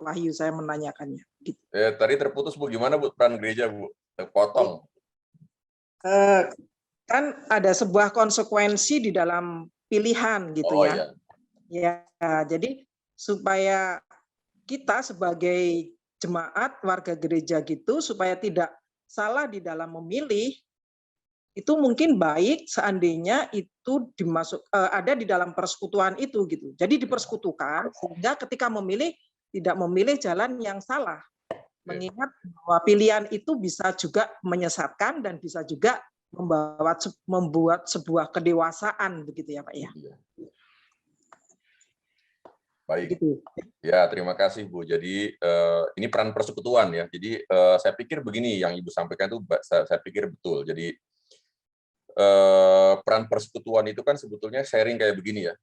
Wahyu, saya menanyakannya. Gitu. Tadi terputus Bu, gimana Bu peran gereja Bu? Terpotong. Kan ada sebuah konsekuensi di dalam pilihan gitu ya. Iya. Ya, jadi supaya kita sebagai jemaat warga gereja gitu supaya tidak salah di dalam memilih, itu mungkin baik seandainya itu ada di dalam persekutuan itu gitu. Jadi dipersekutukan sehingga ketika memilih tidak memilih jalan yang salah. Mengingat bahwa pilihan itu bisa juga menyesatkan dan bisa juga membuat sebuah kedewasaan begitu ya Pak ya. Baik. Gitu. Ya, terima kasih Bu. Jadi ini peran persekutuan ya. Jadi saya pikir begini yang Ibu sampaikan itu saya pikir betul. Jadi peran persekutuan itu kan sebetulnya sharing kayak begini ya.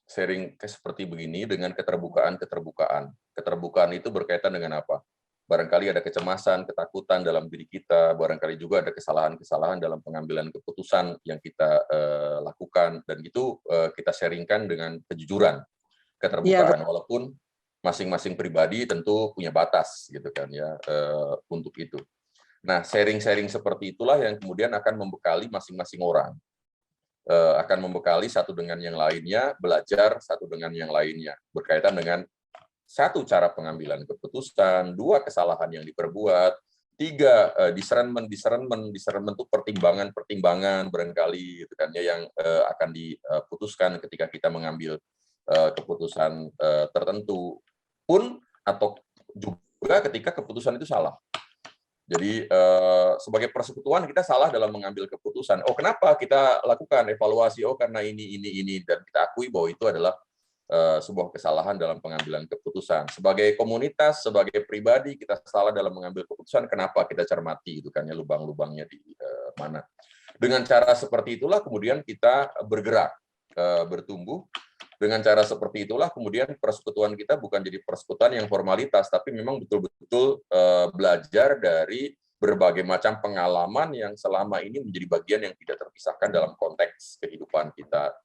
Sharing seperti begini dengan keterbukaan. Keterbukaan itu berkaitan dengan apa? Barangkali ada kecemasan, ketakutan dalam diri kita, barangkali juga ada kesalahan-kesalahan dalam pengambilan keputusan yang kita lakukan, dan itu kita sharingkan dengan kejujuran, keterbukaan, walaupun masing-masing pribadi tentu punya batas gitu kan ya untuk itu. Nah, sharing-sharing seperti itulah yang kemudian akan membekali masing-masing orang, akan membekali satu dengan yang lainnya, belajar satu dengan yang lainnya, berkaitan dengan satu, cara pengambilan keputusan, dua, kesalahan yang diperbuat, tiga, discernment itu pertimbangan barangkali gitu kan ya yang akan diputuskan ketika kita mengambil keputusan tertentu pun, atau juga ketika keputusan itu salah. Jadi sebagai persekutuan kita salah dalam mengambil keputusan. Oh, kenapa kita lakukan evaluasi? Oh, karena ini, dan kita akui bahwa itu adalah sebuah kesalahan dalam pengambilan keputusan. Sebagai komunitas, sebagai pribadi, kita salah dalam mengambil keputusan. Kenapa? Kita cermati itu kan ya, lubang-lubangnya di mana. Dengan cara seperti itulah kemudian kita bergerak, bertumbuh. Dengan cara seperti itulah kemudian persekutuan kita bukan jadi persekutuan yang formalitas, tapi memang betul-betul belajar dari berbagai macam pengalaman yang selama ini menjadi bagian yang tidak terpisahkan dalam konteks kehidupan kita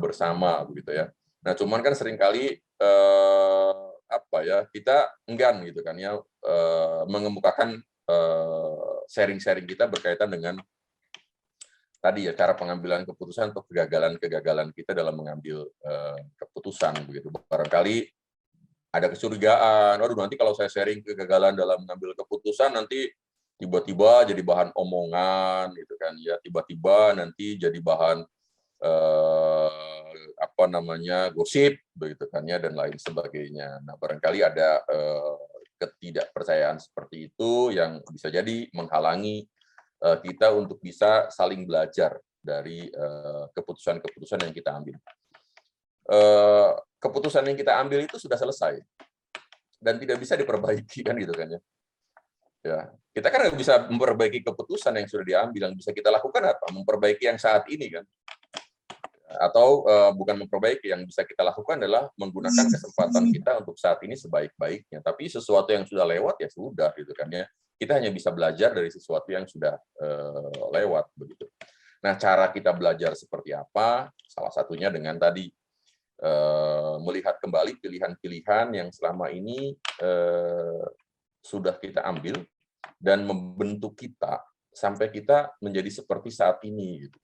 bersama, begitu ya. Nah, cuman kan seringkali kita enggan gitu kan ya mengemukakan sharing-sharing kita berkaitan dengan tadi ya, cara pengambilan keputusan atau kegagalan kita dalam mengambil keputusan begitu. Barangkali ada kecurigaan, waduh nanti kalau saya sharing kegagalan dalam mengambil keputusan nanti tiba-tiba jadi bahan omongan gitu kan ya, tiba-tiba nanti jadi bahan gosip begitu kan ya, dan lain sebagainya. Nah, barangkali ada ketidakpercayaan seperti itu yang bisa jadi menghalangi kita untuk bisa saling belajar dari keputusan-keputusan yang kita ambil. Keputusan yang kita ambil itu sudah selesai dan tidak bisa diperbaiki kan gitu kan ya. Ya, kita kan nggak bisa memperbaiki keputusan yang sudah diambil. Yang bisa kita lakukan apa? Memperbaiki yang saat ini kan. Atau bukan memperbaiki, yang bisa kita lakukan adalah menggunakan kesempatan kita untuk saat ini sebaik-baiknya. Tapi sesuatu yang sudah lewat ya sudah gitu kan ya. Kita hanya bisa belajar dari sesuatu yang sudah lewat begitu. Nah, cara kita belajar seperti apa? Salah satunya dengan tadi melihat kembali pilihan-pilihan yang selama ini sudah kita ambil dan membentuk kita sampai kita menjadi seperti saat ini gitu.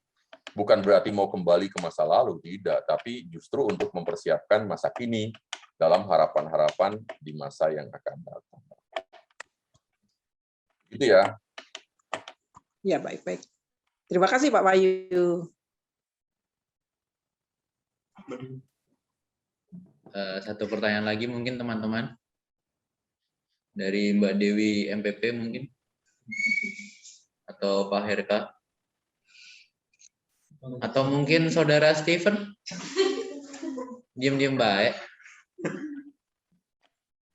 Bukan berarti mau kembali ke masa lalu, tidak, tapi justru untuk mempersiapkan masa kini dalam harapan-harapan di masa yang akan datang. Gitu ya. Ya, baik-baik. Terima kasih Pak Wahyu. Satu pertanyaan lagi mungkin teman-teman. Dari Mbak Dewi MPP mungkin. Atau Pak Herka. Atau mungkin Saudara Steven. Diam-diam baik.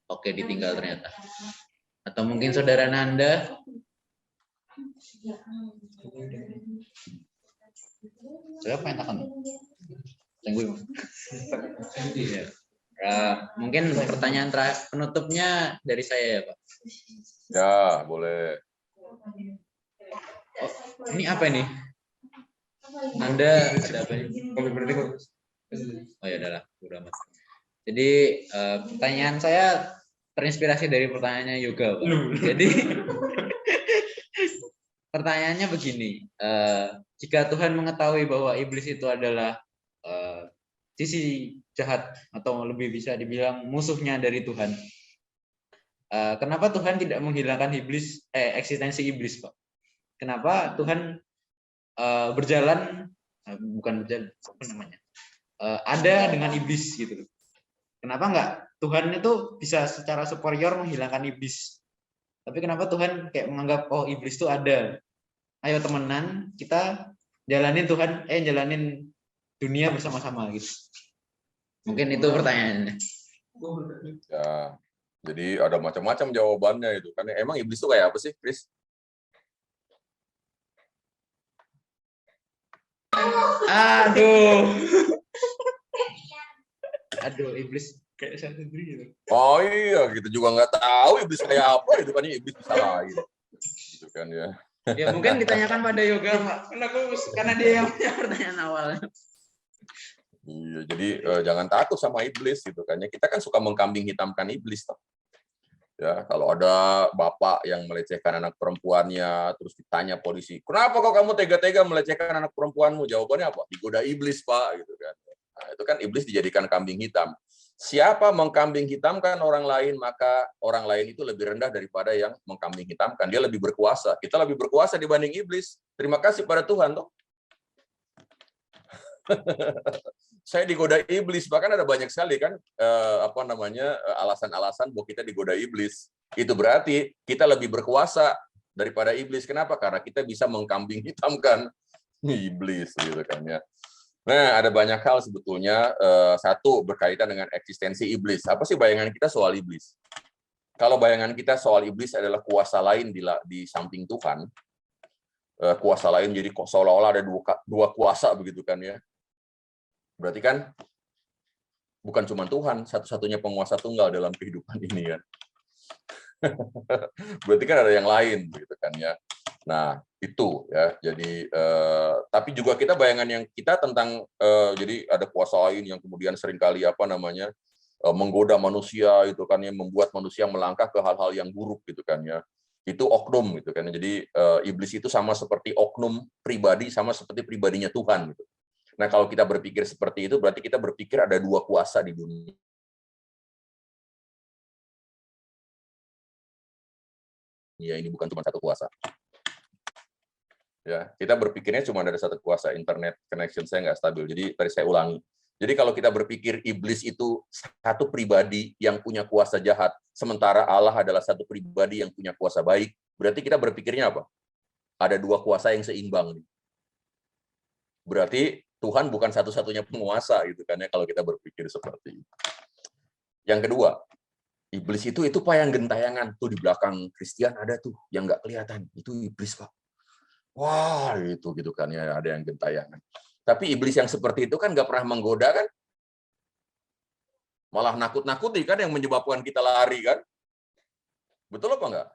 Oke, ditinggal ternyata. Atau mungkin Saudara Nanda. Berapa yang takon? Tunggu. Iya. Mungkin pertanyaan penutupnya dari saya ya, Pak. Ya, boleh. Oh, ini apa ini? Anda ada apa ini? Oh ya udahlah, udah amat. Jadi pertanyaan saya terinspirasi dari pertanyaannya Yoga, Pak. Jadi pertanyaannya begini, jika Tuhan mengetahui bahwa iblis itu adalah sisi jahat atau lebih bisa dibilang musuhnya dari Tuhan, kenapa Tuhan tidak menghilangkan eksistensi iblis, Pak? Kenapa Tuhan ada dengan iblis gitu? Kenapa enggak Tuhan itu bisa secara superior menghilangkan iblis? Tapi kenapa Tuhan kayak menganggap oh iblis itu ada? Ayo temenan, kita jalanin dunia bersama-sama gitu. Mungkin itu pertanyaannya. Ya, jadi ada macam-macam jawabannya itu. Kan emang iblis itu kayak apa sih, Chris? Aduh, iblis kayak saya sendiri gitu. Oh iya, kita juga nggak tahu iblis kayak apa itu kan, iblis bisa lain. Gitu kan ya. Ya mungkin ditanyakan pada Yoga, Pak. Karena dia yang punya pertanyaan awal. Iya, jadi jangan takut sama iblis gitu kan ya. Kita kan suka mengkambing hitamkan iblis toh. Ya, kalau ada bapak yang melecehkan anak perempuannya, terus ditanya polisi, kenapa kok kamu tega-tega melecehkan anak perempuanmu? Jawabannya apa? Digoda iblis, Pak, gitu kan. Nah, itu kan iblis dijadikan kambing hitam. Siapa mengkambing hitamkan orang lain, maka orang lain itu lebih rendah daripada yang mengkambing hitamkan. Dia lebih berkuasa. Kita lebih berkuasa dibanding iblis. Terima kasih pada Tuhan, toh. Saya digoda iblis, bahkan ada banyak sekali kan alasan-alasan bahwa kita digoda iblis. Itu berarti kita lebih berkuasa daripada iblis. Kenapa? Karena kita bisa mengkambing hitamkan iblis gitu kan ya. Nah, ada banyak hal sebetulnya. Satu berkaitan dengan eksistensi iblis. Apa sih bayangan kita soal iblis? Kalau bayangan kita soal iblis adalah kuasa lain di samping Tuhan, kuasa lain jadi seolah-olah ada dua kuasa begitu kan ya. Berarti kan bukan cuma Tuhan satu-satunya penguasa tunggal dalam kehidupan ini kan. Berarti kan ada yang lain begitu kan ya. Nah, itu ya. Jadi tapi juga kita bayangan yang kita tentang jadi ada kuasa lain yang kemudian seringkali menggoda manusia itu kan ya, membuat manusia melangkah ke hal-hal yang buruk gitu kan ya. Itu oknum gitu kan. Jadi iblis itu sama seperti oknum pribadi, sama seperti pribadinya Tuhan gitu. Nah, kalau kita berpikir seperti itu, berarti kita berpikir ada dua kuasa di dunia. Ya, ini bukan cuma satu kuasa. Ya, kita berpikirnya cuma ada satu kuasa. Internet connection saya nggak stabil. Jadi tadi saya ulangi. Jadi kalau kita berpikir iblis itu satu pribadi yang punya kuasa jahat, sementara Allah adalah satu pribadi yang punya kuasa baik, berarti kita berpikirnya apa? Ada dua kuasa yang seimbang. Berarti Tuhan bukan satu-satunya penguasa gitu kan ya, kalau kita berpikir seperti itu. Yang kedua, iblis itu Pak yang gentayangan tuh di belakang Christian ada tuh yang nggak kelihatan, itu iblis Pak. Wah itu gitu kan ya, ada yang gentayangan. Tapi iblis yang seperti itu kan nggak pernah menggoda kan, malah nakut-nakuti kan yang menyebabkan kita lari kan, betul apa enggak?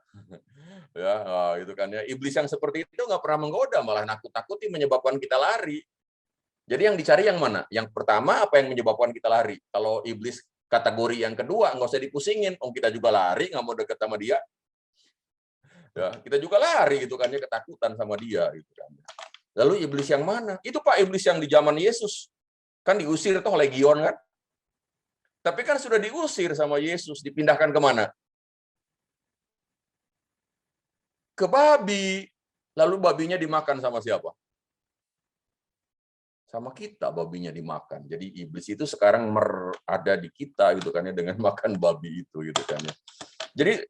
Ya itu kan ya, iblis yang seperti itu nggak pernah menggoda, malah nakut-nakuti menyebabkan kita lari. Jadi yang dicari yang mana? Yang pertama apa yang menyebabkan kita lari? Kalau iblis kategori yang kedua, nggak usah dipusingin. Kita juga lari, nggak mau deket sama dia. Ya, kita juga lari gitu kan ya, ketakutan sama dia gitu kan. Lalu iblis yang mana? Itu Pak iblis yang di zaman Yesus. Kan diusir toh legion kan? Tapi kan sudah diusir sama Yesus, dipindahkan kemana? Ke babi. Lalu babinya dimakan sama siapa? Sama kita babinya dimakan. Jadi iblis itu sekarang ada di kita gitu kan ya, dengan makan babi itu gitu kan ya. Jadi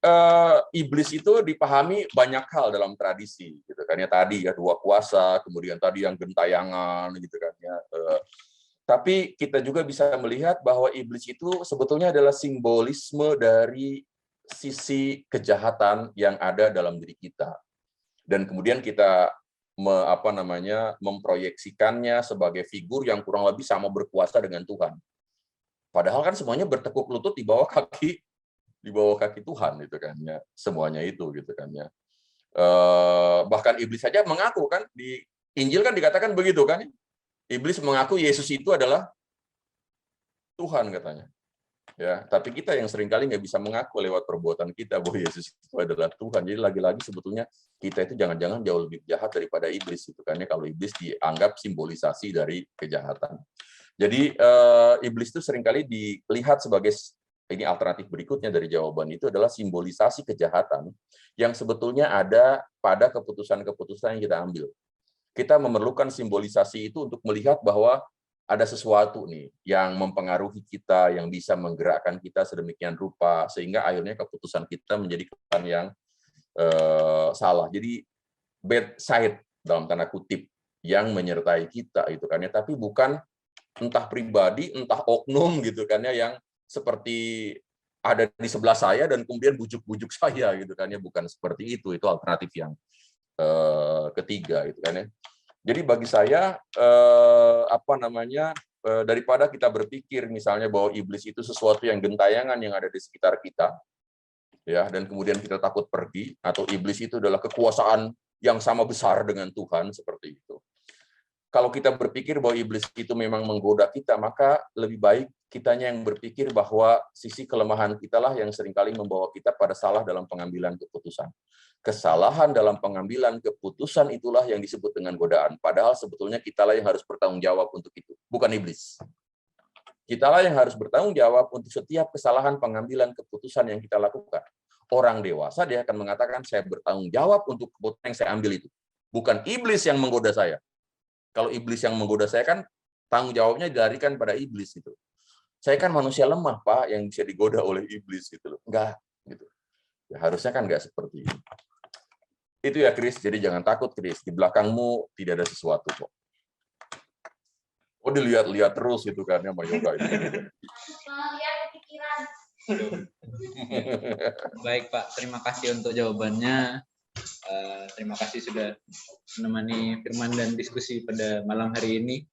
iblis itu dipahami banyak hal dalam tradisi gitu kan ya, tadi ya dua kuasa, kemudian tadi yang gentayangan gitu kan ya. Tapi kita juga bisa melihat bahwa iblis itu sebetulnya adalah simbolisme dari sisi kejahatan yang ada dalam diri kita. Dan kemudian kita memproyeksikannya sebagai figur yang kurang lebih sama berkuasa dengan Tuhan. Padahal kan semuanya bertekuk lutut di bawah kaki Tuhan itu kan ya, semuanya itu gitu kan ya. Bahkan iblis saja mengaku kan, di Injil kan dikatakan begitu kan. Iblis mengaku Yesus itu adalah Tuhan katanya. Ya, tapi kita yang seringkali nggak bisa mengaku lewat perbuatan kita bahwa Yesus itu adalah Tuhan. Jadi lagi-lagi sebetulnya kita itu jangan-jangan jauh lebih jahat daripada iblis itu kan ya, kalau iblis dianggap simbolisasi dari kejahatan. Jadi iblis itu seringkali dilihat sebagai, ini alternatif berikutnya dari jawaban itu adalah simbolisasi kejahatan yang sebetulnya ada pada keputusan-keputusan yang kita ambil. Kita memerlukan simbolisasi itu untuk melihat bahwa ada sesuatu nih yang mempengaruhi kita, yang bisa menggerakkan kita sedemikian rupa, sehingga akhirnya keputusan kita menjadi keputusan yang salah. Jadi bad side dalam tanda kutip yang menyertai kita itu kan ya, tapi bukan entah pribadi, entah oknum gitu kan ya, yang seperti ada di sebelah saya dan kemudian bujuk-bujuk saya gitu kan ya, bukan seperti itu alternatif yang ketiga gitu kan ya. Jadi bagi saya daripada kita berpikir misalnya bahwa iblis itu sesuatu yang gentayangan yang ada di sekitar kita, ya, dan kemudian kita takut pergi, atau iblis itu adalah kekuasaan yang sama besar dengan Tuhan seperti itu. Kalau kita berpikir bahwa iblis itu memang menggoda kita, maka lebih baik kitanya yang berpikir bahwa sisi kelemahan kita lah yang seringkali membawa kita pada salah dalam pengambilan keputusan. Kesalahan dalam pengambilan keputusan itulah yang disebut dengan godaan. Padahal sebetulnya kitalah yang harus bertanggung jawab untuk itu, bukan iblis. Kitalah yang harus bertanggung jawab untuk setiap kesalahan pengambilan keputusan yang kita lakukan. Orang dewasa dia akan mengatakan, saya bertanggung jawab untuk keputusan yang saya ambil itu. Bukan iblis yang menggoda saya. Kalau iblis yang menggoda saya kan tanggung jawabnya dilarikan pada iblis gitu. Saya kan manusia lemah, Pak, yang bisa digoda oleh iblis gitu loh. Enggak gitu. Ya, harusnya kan enggak seperti itu. Itu ya, Chris. Jadi jangan takut, Chris. Di belakangmu tidak ada sesuatu kok. Oh, dilihat-lihat terus gitu kan ya, sama yoga itu. Baik, Pak. Terima kasih untuk jawabannya. Terima kasih sudah menemani firman dan diskusi pada malam hari ini.